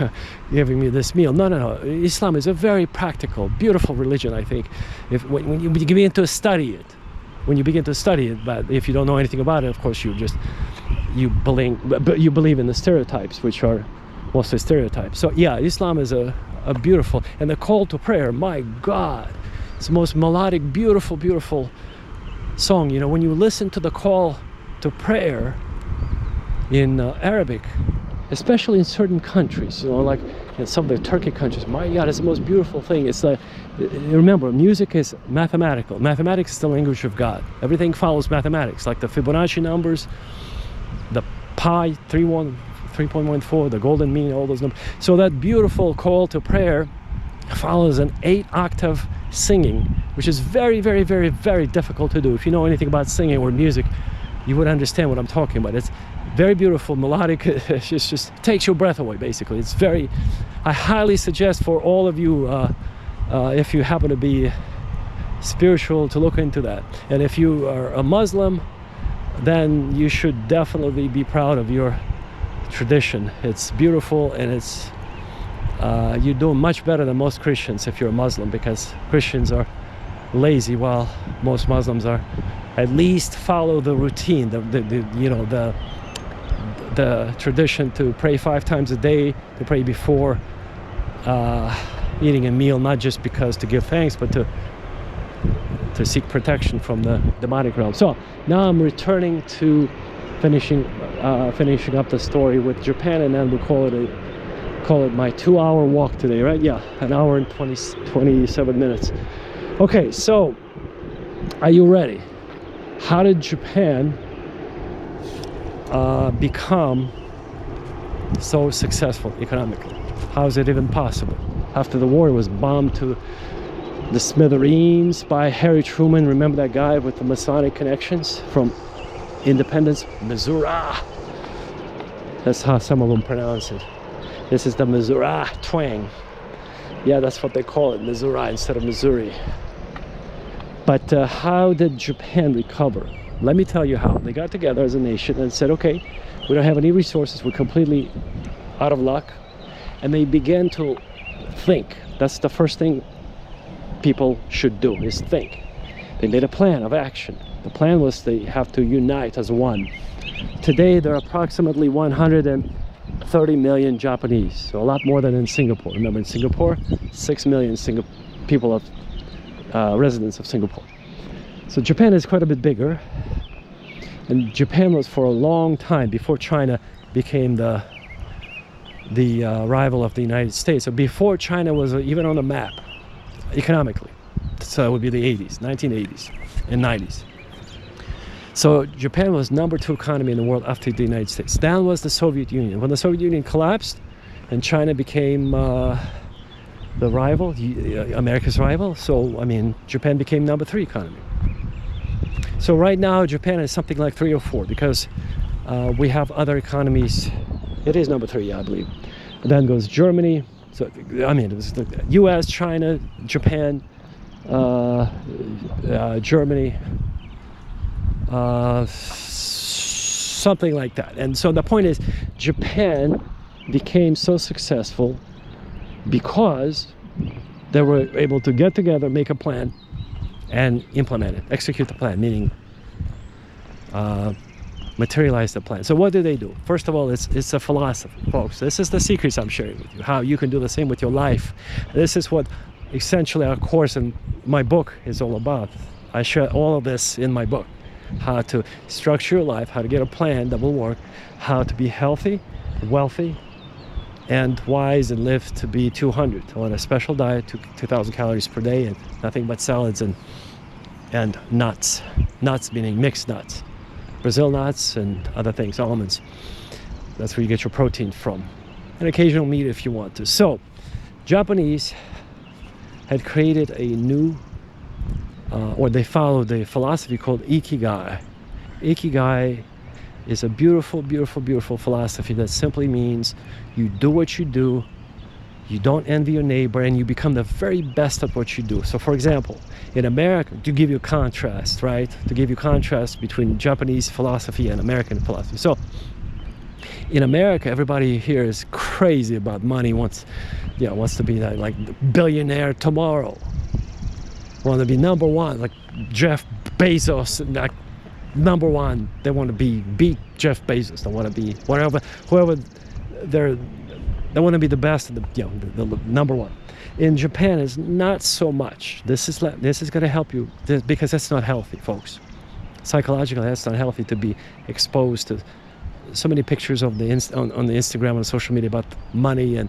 giving me this meal. No. Islam is a very practical, beautiful religion, I think. When you begin to study it, but if you don't know anything about it, of course, you believe in the stereotypes, which are mostly stereotypes. So yeah, Islam is a beautiful, and the call to prayer, my God, it's the most melodic, beautiful song. You know, when you listen to the call to prayer in Arabic, especially in certain countries, like in some of the Turkic countries. My God, it's the most beautiful thing. It's like, remember, music is mathematical. Mathematics is the language of God. Everything follows mathematics, like the Fibonacci numbers, the pi, 3.14, the golden mean, all those numbers. So that beautiful call to prayer follows an 8-octave singing, which is very, very, very, very difficult to do. If you know anything about singing or music, you would understand what I'm talking about. It's very beautiful, melodic. It just takes your breath away, basically. It's very, I highly suggest for all of you, if you happen to be spiritual, to look into that. And if you are a Muslim, then you should definitely be proud of your tradition. It's beautiful, and it's you're doing much better than most Christians if you're a Muslim, because Christians are lazy while most Muslims are at least follow the routine, the tradition to pray 5 times a day, to pray before eating a meal, not just because to give thanks, but to seek protection from the demonic realm. So now I'm returning to finishing up the story with Japan, and then we'll call it my 2-hour walk today, right? Yeah, an hour and 27 minutes. Okay, so are you ready? How did Japan become so successful economically? How is it even possible? After the war, it was bombed to the smithereens by Harry Truman. Remember that guy with the Masonic connections from Independence, Missouri? That's how some of them pronounce it. This is the Missouri twang. Yeah, that's what they call it, Missouri instead of Missouri. But how did Japan recover? Let me tell you how. They got together as a nation and said, okay, we don't have any resources, we're completely out of luck. And they began to think. That's the first thing people should do, is think. They made a plan of action. The plan was they have to unite as one. Today there are approximately 130 million Japanese, so a lot more than in Singapore. Remember, in Singapore, 6 million people of residents of Singapore. So Japan is quite a bit bigger, and Japan was for a long time, before China became the rival of the United States. So before China was even on the map economically, so it would be the 80s, 1980s and 90s. So Japan was number 2 economy in the world after the United States. Then was the Soviet Union. When the Soviet Union collapsed and China became the rival, America's rival, so I mean Japan became number 3 economy. So right now Japan is something like 3 or 4, because we have other economies. It is number 3, I believe. And then goes Germany. So I mean, it was the U.S., China, Japan, Germany, something like that. And so the point is, Japan became so successful because they were able to get together, make a plan, and implement it, execute the plan, meaning materialize the plan. So what do they do? First of all, it's a philosophy, folks. This is the secrets I'm sharing with you, how you can do the same with your life. This is what essentially our course and my book is all about. I share all of this in my book. How to structure your life, how to get a plan that will work, how to be healthy, wealthy, and wise, and live to be 200 on a special diet, 2,000 calories per day, and nothing but salads and nuts. Nuts meaning mixed nuts. Brazil nuts and other things, almonds. That's where you get your protein from. And occasional meat if you want to. So, Japanese had created a new, or they followed the philosophy called Ikigai. Ikigai is a beautiful, beautiful, beautiful philosophy that simply means you do what you do, you don't envy your neighbor, and you become the very best at what you do. So for example, in America, to give you a contrast, right? To give you contrast between Japanese philosophy and American philosophy. So in America, everybody here is crazy about money, wants to be like billionaire tomorrow. Want to be number 1, like Jeff Bezos, like number 1. They want to beat Jeff Bezos. They want to be whoever they want to be the best, the number 1. In Japan, is not so much. This is going to help you, because that's not healthy, folks. Psychologically, that's not healthy to be exposed to so many pictures of the on the Instagram and social media about money, and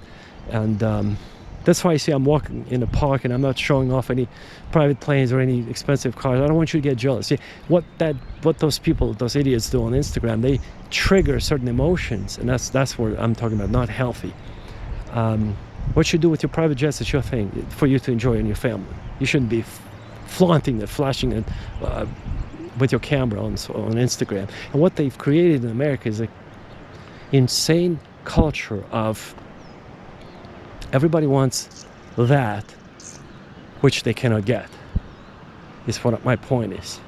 that's why you see I'm walking in the park and I'm not showing off any private planes or any expensive cars. I don't want you to get jealous. See, what those people, those idiots do on Instagram, they trigger certain emotions, and that's what I'm talking about, not healthy. What you do with your private jets is your thing, for you to enjoy in your family. You shouldn't be flaunting it, flashing it with your camera on Instagram. And what they've created in America is an insane culture of everybody wants that which they cannot get, is what my point is.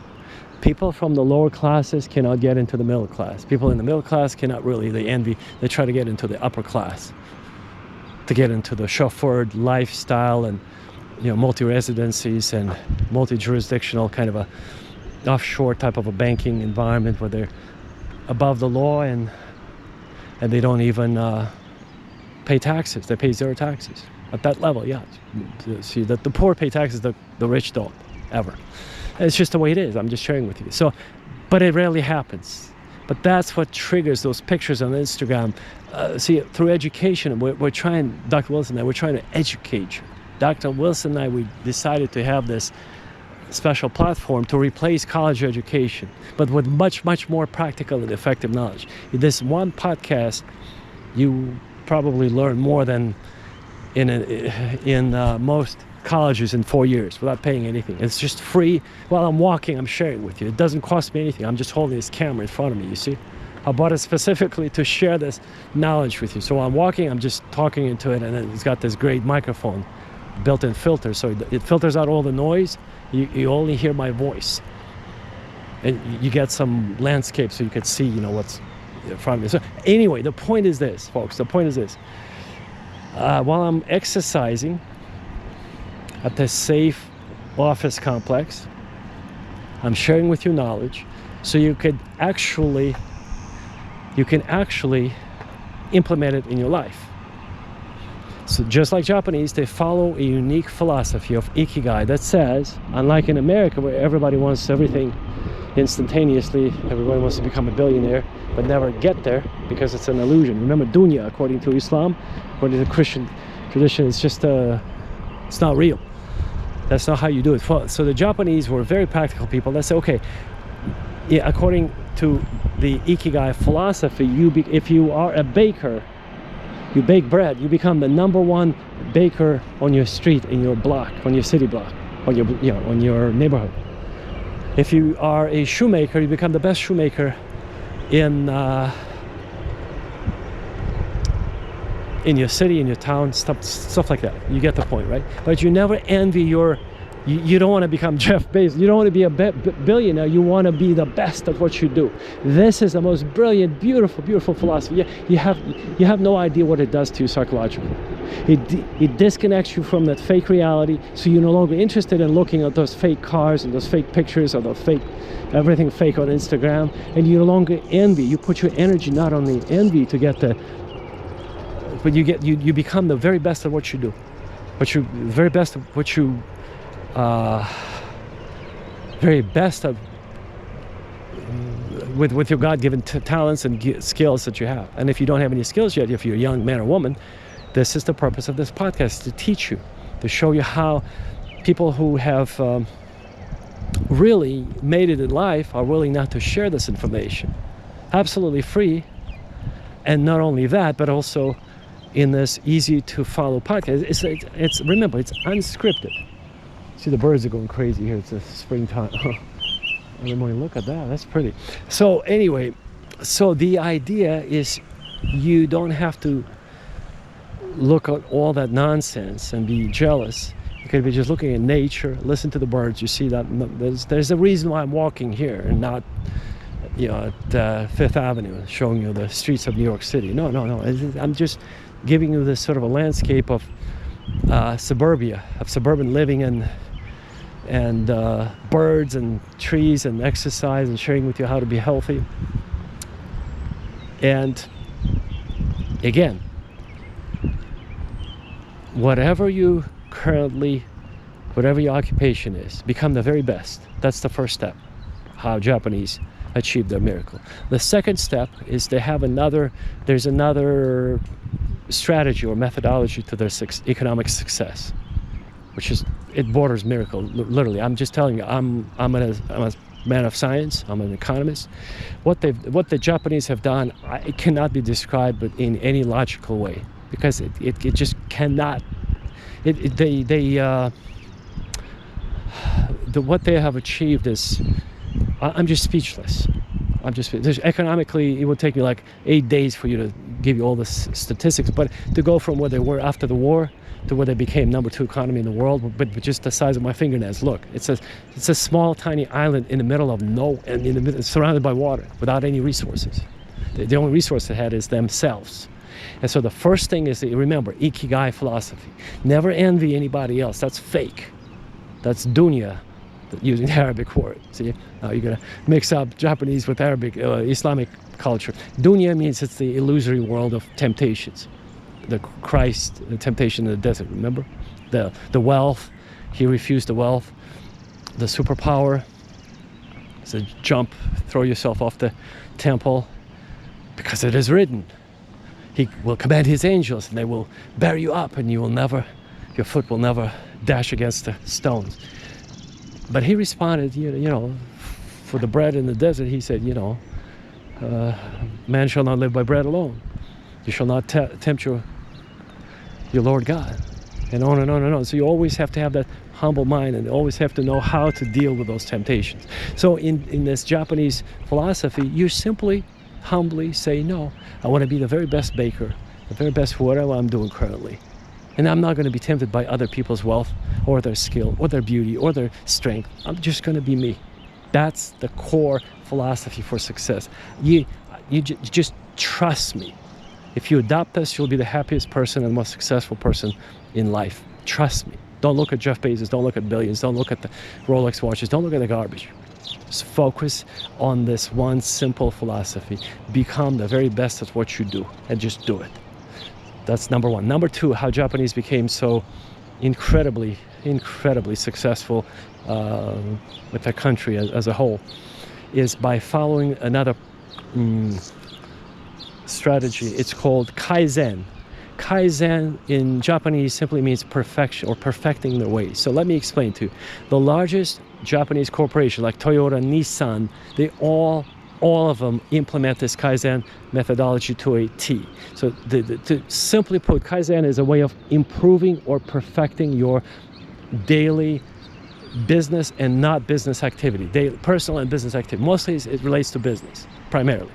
People from the lower classes cannot get into the middle class. People in the middle class cannot really, they try to get into the upper class, to get into the chauffeured lifestyle and, you know, multi-residencies and multi-jurisdictional kind of a offshore type of a banking environment where they're above the law and they don't even pay taxes. They pay zero taxes at that level. Yeah, see that the poor pay taxes, the rich don't ever. It's just the way it is. I'm just sharing with you. So, but it rarely happens. But that's what triggers those pictures on Instagram. See, through education, we're trying, Dr. Wilson and I, we're trying to educate you. Dr. Wilson and I, we decided to have this special platform to replace college education, but with much, much more practical and effective knowledge. In this one podcast, you probably learn more than in most colleges in 4 years without paying anything. It's just free. While I'm walking, I'm sharing with you. It doesn't cost me anything. I'm just holding this camera in front of me, you see? I bought it specifically to share this knowledge with you. So while I'm walking, I'm just talking into it, and then it's got this great microphone, built-in filter, so it filters out all the noise. You only hear my voice, and you get some landscape so you can see, you know, what's in front of me. So anyway, the point is this, folks. The point is this: while I'm exercising at this safe office complex, I'm sharing with you knowledge, so you can actually implement it in your life. So just like Japanese, they follow a unique philosophy of Ikigai that says, unlike in America where everybody wants everything instantaneously, everybody wants to become a billionaire, but never get there because it's an illusion. Remember, dunya, according to Islam, according to Christian tradition, it's just it's not real. That's not how you do it. So the Japanese were very practical people. They say, okay, yeah, according to the Ikigai philosophy, if you are a baker, you bake bread, you become the #1 baker on your street, in your block, on your city block, on your, you know, on your neighborhood. If you are a shoemaker, you become the best shoemaker in your city, in your town, stuff like that. You get the point, right? But you never envy you don't want to become Jeff Bezos. You don't want to be a billionaire. You want to be the best at what you do. This is the most brilliant, beautiful, beautiful philosophy. You have no idea what it does to you psychologically. It disconnects you from that fake reality, so you're no longer interested in looking at those fake cars and those fake pictures or the everything fake on Instagram, and you no longer envy. You put your energy not on the envy to get the, but you become the very best at what you do. Very best at what you very best of with your God-given talents and skills that you have. And if you don't have any skills yet, if you're a young man or woman, this is the purpose of this podcast, to teach you, to show you how people who have really made it in life are willing not to share this information, absolutely free. And not only that, but also in this easy to follow podcast. It's remember, it's unscripted. See, the birds are going crazy here. It's a springtime. Look at that. That's pretty. So anyway, so the idea is you don't have to look at all that nonsense and be jealous. You could be just looking at nature, listen to the birds. You see that there's a reason why I'm walking here and not, you know, at Fifth Avenue, showing you the streets of New York City. No. I'm just giving you this sort of a landscape of suburbia, of suburban living, and birds and trees and exercise, and sharing with you how to be healthy. And again, whatever your occupation is, become the very best. That's the first step. How Japanese achieve their miracle. The second step is they have there's another strategy or methodology to their economic success, which is, it borders miracle, literally. I'm just telling you, I'm a man of science, I'm an economist. What the Japanese have done, it cannot be described in any logical way, because it just cannot. What they have achieved is, I'm just speechless. Economically, it would take me like 8 days for you to give you all the statistics, but to go from where they were after the war to where they became number 2 economy in the world, but just the size of my fingernails. Look, it's a small, tiny island in the middle of surrounded by water, without any resources. The only resource they had is themselves. And so the first thing is, remember, Ikigai philosophy. Never envy anybody else. That's fake. That's dunya, using the Arabic word. See, now you're going to mix up Japanese with Arabic, Islamic culture. Dunya means it's the illusory world of temptations. The temptation in the desert, remember? The wealth, he refused the wealth. The superpower, it's a jump, throw yourself off the temple, because it is written, he will command his angels and they will bear you up, and your foot will never dash against the stones. But he responded, for the bread in the desert, he said, man shall not live by bread alone. You shall not tempt your Lord God. And on and on and on. So you always have to have that humble mind, and always have to know how to deal with those temptations. So in this Japanese philosophy, you simply, humbly say, no, I want to be the very best baker, the very best whatever I'm doing currently. And I'm not going to be tempted by other people's wealth or their skill or their beauty or their strength. I'm just going to be me. That's the core philosophy for success. You just trust me. If you adopt this, you'll be the happiest person and most successful person in life. Trust me. Don't look at Jeff Bezos. Don't look at billions. Don't look at the Rolex watches. Don't look at the garbage. Just focus on this one simple philosophy. Become the very best at what you do, and just do it. That's number one. Number two, how Japanese became so incredibly successful with their country as a whole, is by following another strategy. It's called Kaizen. Kaizen in Japanese simply means perfection, or perfecting their ways. So let me explain to you. The largest Japanese corporation like Toyota, Nissan, they all of them implement this Kaizen methodology to a T. So to simply put, Kaizen is a way of improving or perfecting your daily business and not business activity, daily, personal and business activity. Mostly it relates to business, primarily.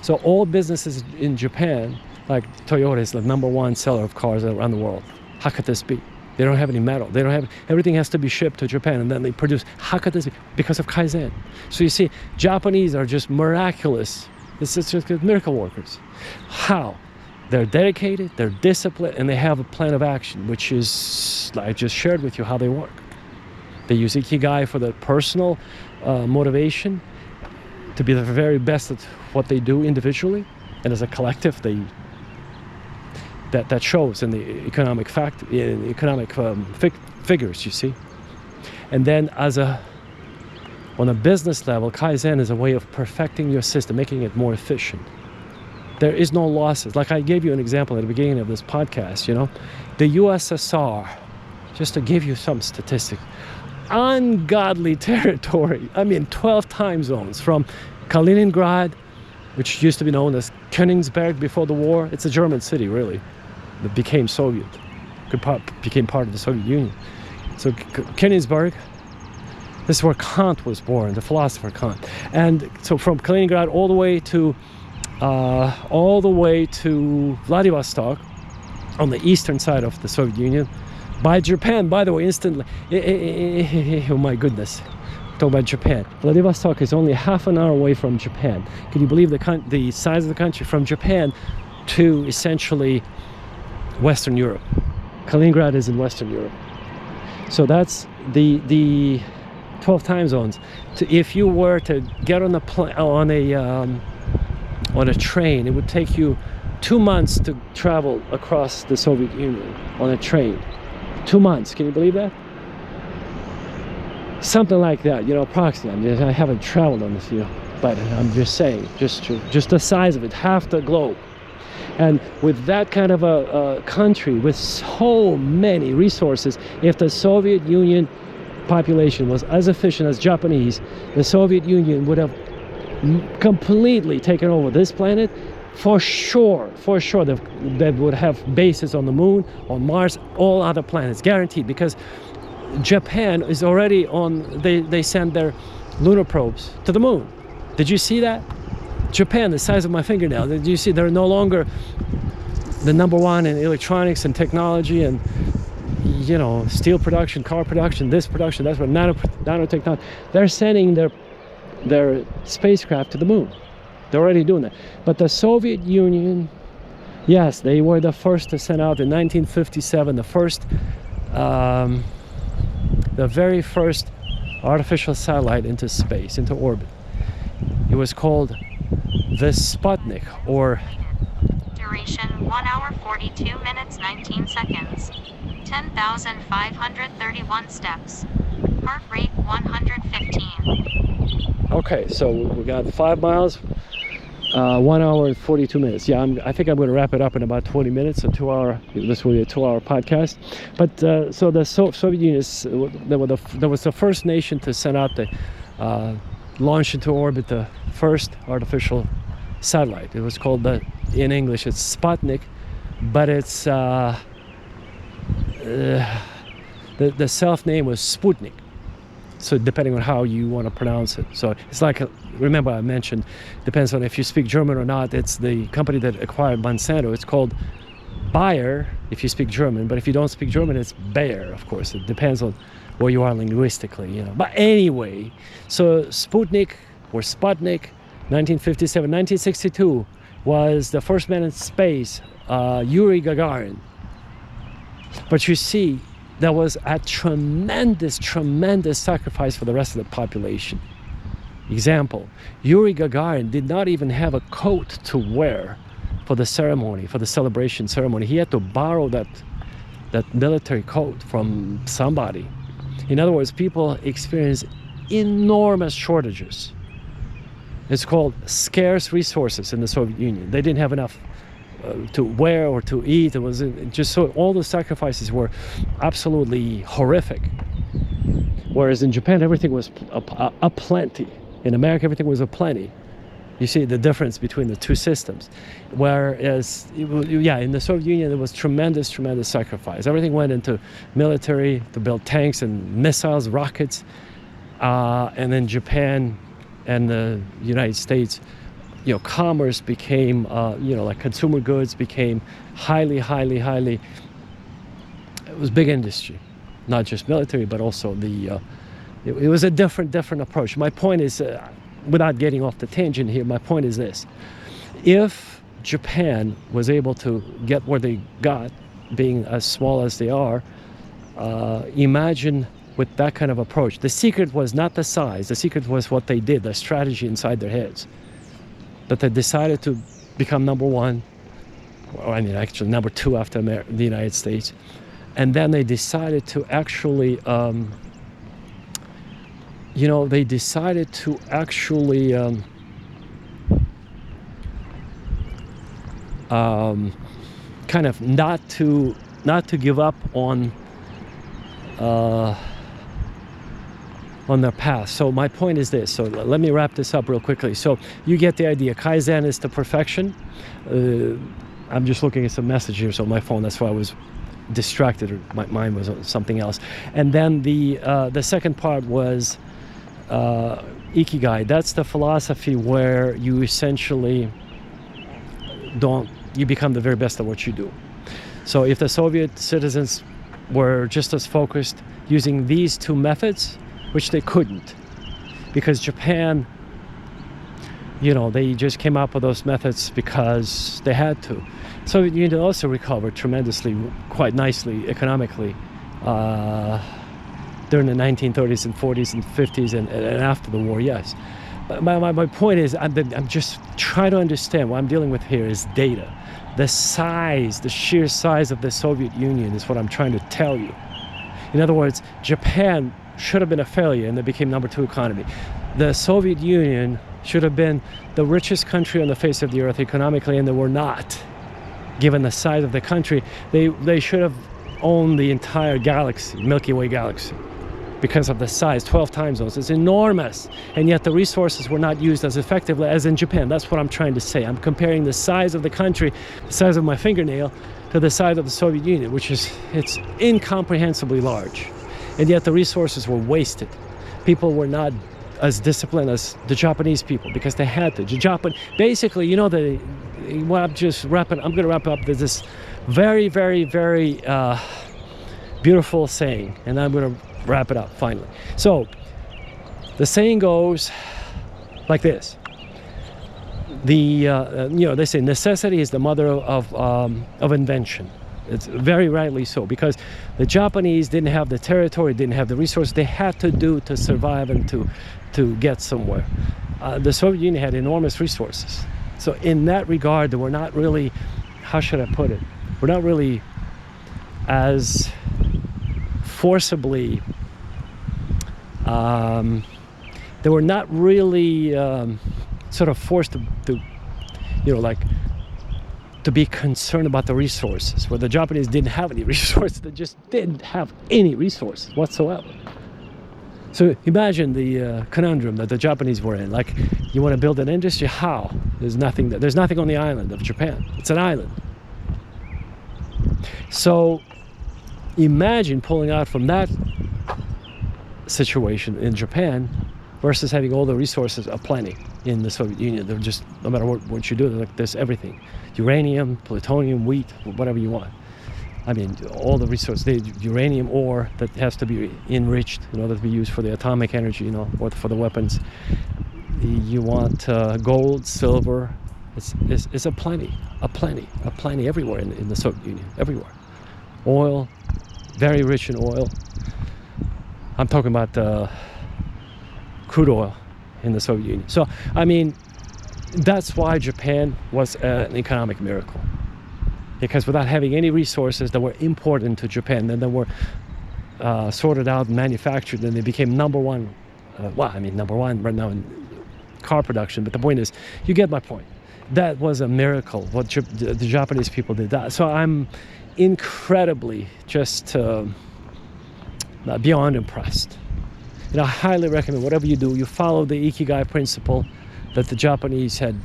So all businesses in Japan, like Toyota is the number 1 seller of cars around the world. How could this be? They don't have any metal. They don't have, everything has to be shipped to Japan and then they produce. How could this be? Because of Kaizen. So you see, Japanese are just miraculous. It's just miracle workers. How? They're dedicated, they're disciplined, and they have a plan of action, which is, I just shared with you how they work. They use Ikigai for the personal motivation, to be the very best at what they do individually, and as a collective, that shows in the economic figures, you see. And then on a business level, Kaizen is a way of perfecting your system, making it more efficient. There is no losses. Like I gave you an example at the beginning of this podcast, the USSR, just to give you some statistics, ungodly territory. 12 time zones from Kaliningrad, which used to be known as Königsberg before the war. It's a German city, really, that became Soviet, became part of the Soviet Union. So Königsberg, this is where Kant was born, the philosopher Kant. And so from Kaliningrad all the way to Vladivostok, on the eastern side of the Soviet Union, by Japan, by the way, instantly. Oh my goodness. Talk about Japan. Vladivostok is only half an hour away from Japan. Can you believe the size of the country? From Japan to essentially Western Europe. Kaliningrad is in Western Europe. So that's the 12 time zones. If you were to get on a train, it would take you 2 months to travel across the Soviet Union on a train. 2 months. Can you believe that? Something like that, approximately. I haven't traveled on this, but I'm just saying, just the size of it, half the globe. And with that kind of a country with so many resources, if the Soviet Union population was as efficient as Japanese, the Soviet Union would have completely taken over this planet. For sure, they would have bases on the moon, on Mars, all other planets, guaranteed, because Japan is already on, they send their lunar probes to the moon. Did you see that? Japan, the size of my fingernail. Did you see they're no longer the number one in electronics and technology and, you know, steel production, car production, this production, that's what, nanotechnology. They're sending their spacecraft to the moon. They're already doing that. But the Soviet Union, yes, they were the first to send out in 1957 the very first artificial satellite into space, into orbit. It was called the Sputnik, or Duration 1 hour 42 minutes 19 seconds. 10,531 steps. Heart rate 115. Okay, so we got 5 miles, 1 hour and 42 minutes. Yeah, I think I'm going to wrap it up in about 20 minutes, this will be a 2-hour podcast. But so the Soviet Union, there was the first nation to send out launch into orbit the first artificial satellite. It was called, in English, it's Sputnik, but it's the self-name was Sputnik. So depending on how you want to pronounce it. So it's like, remember I mentioned, depends on if you speak German or not. It's the company that acquired Monsanto. It's called Bayer if you speak German, but if you don't speak German, it's Bayer, of course. It depends on where you are linguistically, you know. But anyway, so Sputnik or Sputnik, 1957, 1962 was the first man in space, Yuri Gagarin. But you see, there was a tremendous sacrifice for the rest of the population. Example, Yuri Gagarin did not even have a coat to wear for the ceremony, for the celebration ceremony. He had to borrow that military coat from somebody. In other words, people experience enormous shortages. It's called scarce resources in the Soviet Union. They didn't have enough to wear or to eat. It was just so, all the sacrifices were absolutely horrific. Whereas in Japan, everything was a plenty. In America, everything was a plenty. You see the difference between the two systems. Whereas, in the Soviet Union, there was tremendous sacrifice. Everything went into military to build tanks and missiles, rockets. And then Japan and the United States, you know, commerce became, like consumer goods became highly, it was big industry, not just military, but also it was a different approach. My point is, without getting off the tangent here, my point is this. If Japan was able to get where they got, being as small as they are, imagine with that kind of approach. The secret was not the size, the secret was what they did, the strategy inside their heads. That they decided to become number one, or actually number two after the United States. And then they decided to actually, kind of not to give up on their path. So my point is this. So let me wrap this up real quickly. So you get the idea. Kaizen is to perfection. I'm just looking at some message here on my phone. That's why I was distracted, or my mind was on something else. And then the second part was Ikigai. That's the philosophy where you essentially you become the very best at what you do. So if the Soviet citizens were just as focused using these two methods, which they couldn't, because Japan, they just came up with those methods because they had to. Soviet Union also recovered tremendously, quite nicely, economically, during the 1930s and 40s and 50s and after the war, yes. But my point is, I'm just trying to understand what I'm dealing with here is data. The sheer size of the Soviet Union is what I'm trying to tell you. In other words, Japan should have been a failure and they became number 2 economy. The Soviet Union should have been the richest country on the face of the earth economically, and they were not. Given the size of the country, they should have owned the entire galaxy, Milky Way galaxy, because of the size, 12 time zones. It's enormous, and yet the resources were not used as effectively as in Japan. That's what I'm trying to say. I'm comparing the size of the country, the size of my fingernail, to the size of the Soviet Union, it's incomprehensibly large, and yet the resources were wasted. People were not as disciplined as the Japanese people because they had to. Basically, you know, I'm going to wrap up. There's this very, very, very beautiful saying, and I'm going to wrap it up finally. So the saying goes like this: they say necessity is the mother of invention. It's very rightly so, because the Japanese didn't have the territory, didn't have the resources. They had to do to survive and to get somewhere. The Soviet Union had enormous resources. So in that regard, they were not really, how should I put it? We're not really as forcibly, they were not really sort of forced to be concerned about the resources, where the Japanese didn't have any resources. They just didn't have any resources whatsoever. So imagine the conundrum that the Japanese were in. Like, you want to build an industry? How? There's nothing on the island of Japan. It's an island. So imagine pulling out from that situation in Japan versus having all the resources aplenty in the Soviet Union. They're just, no matter what you do, there's everything. Uranium, plutonium, wheat, whatever you want. I mean, all the resources, the uranium ore that has to be enriched in order to be used for the atomic energy, or for the weapons. You want gold, silver. It's a plenty everywhere in the Soviet Union, everywhere. Oil, very rich in oil. I'm talking about crude oil in the Soviet Union. So, I mean, that's why Japan was an economic miracle. Because without having any resources that were imported into Japan, then they were sorted out and manufactured, and they became number one. Number one right now in car production. But the point is, you get my point. That was a miracle, what the Japanese people did. So I'm incredibly just beyond impressed. I highly recommend, whatever you do, you follow the Ikigai principle that the Japanese had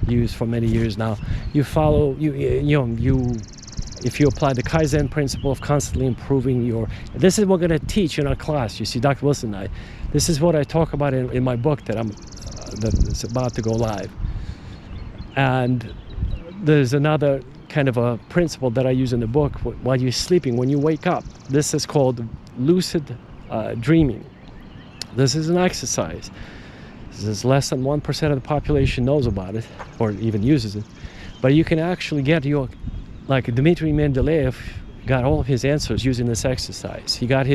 used for many years now. You follow, if you apply the Kaizen principle of constantly improving this is what we're going to teach in our class. You see, Dr. Wilson and I, this is what I talk about in my book that's about to go live. And there's another kind of a principle that I use in the book while you're sleeping, when you wake up. This is called lucid dreaming. This is an exercise. This is less than 1% of the population knows about it or even uses it. But you can actually get like Dmitry Mendeleev got all of his answers using this exercise. He got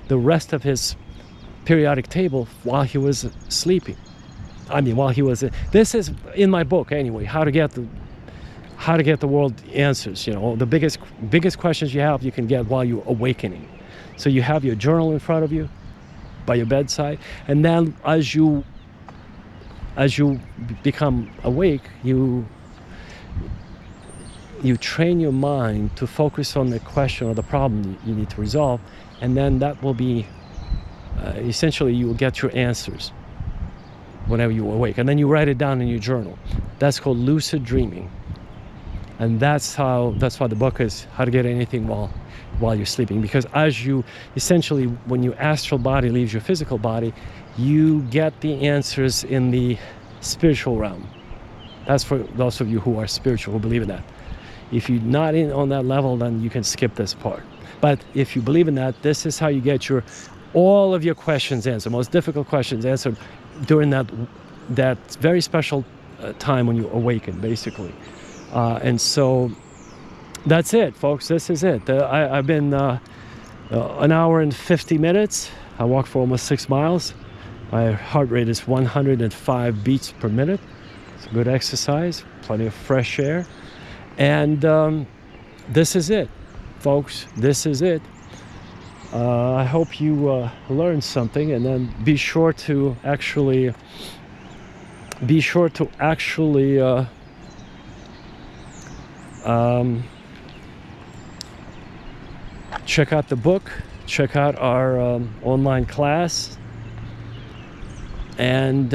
the rest of his periodic table while he was sleeping. This is in my book anyway, how to get the world answers. The biggest questions you have, you can get while you're awakening. So you have your journal in front of you by your bedside, and then as you become awake, you train your mind to focus on the question or the problem you need to resolve, and then that will be essentially you will get your answers whenever you awake, and then you write it down in your journal. That's called lucid dreaming, and that's why the book is How to Get Anything While You're Sleeping. Because essentially when your astral body leaves your physical body, you get the answers in the spiritual realm. That's for those of you who are spiritual, who believe in that. If you're not on that level, then you can skip this part. But if you believe in that, this is how you get all of your questions answered, most difficult questions answered during that very special time when you awaken, basically. And so that's it, folks. This is it. I've been an hour and 50 minutes. I walked for almost 6 miles. My heart rate is 105 beats per minute. It's a good exercise, plenty of fresh air. And this is it, folks. This is it. I hope you learned something, and then be sure to actually be sure to actually check out the book, check out our online class, and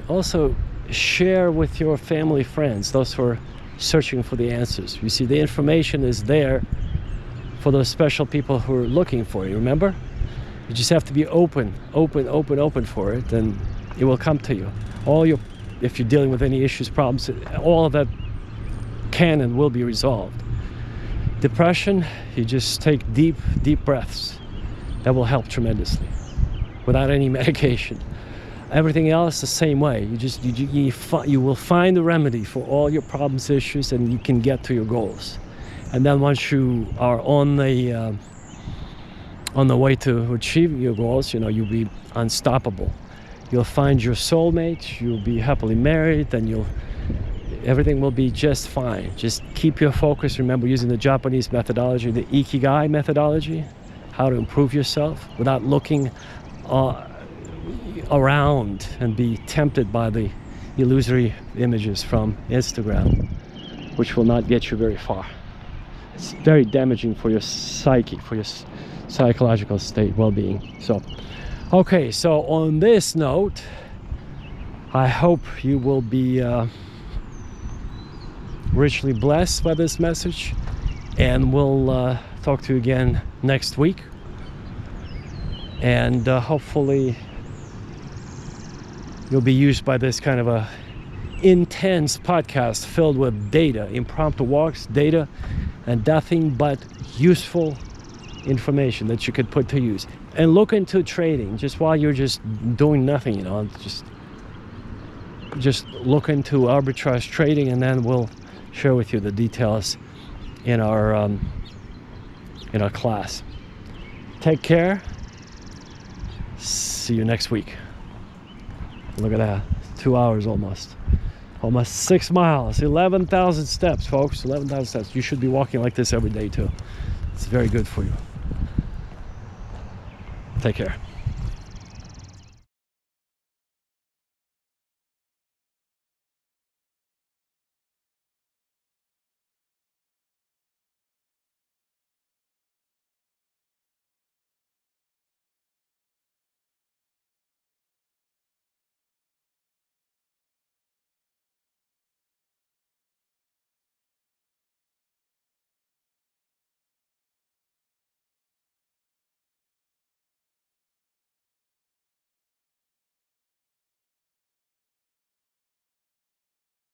also share with your family, friends, those who are searching for the answers. You see, the information is there for those special people who are looking for you, remember? You just have to be open for it, and it will come to you. If you're dealing with any issues, problems, all of that can and will be resolved. Depression, you just take deep breaths. That will help tremendously without any medication. Everything else the same way. You will find a remedy for all your problems, issues, and you can get to your goals. And then once you are on the way to achieving your goals, you'll be unstoppable. You'll find your soulmate, you'll be happily married, and everything will be just fine. Just keep your focus. Remember, using the Japanese methodology, the Ikigai methodology, how to improve yourself without looking around and be tempted by the illusory images from Instagram, which will not get you very far. It's very damaging for your psyche, for your psychological state, well-being. So on this note, I hope you will be richly blessed by this message, and we'll talk to you again next week, and hopefully you'll be used by this kind of a intense podcast filled with data, impromptu walks, data, and nothing but useful information that you could put to use. And look into trading just while you're just doing nothing, just look into arbitrage trading, and then we'll share with you the details in our class. Take care. See you next week. Look at that, 2 hours almost 6 miles, 11,000 steps, folks. 11,000 steps. You should be walking like this every day too. It's very good for you. Take care.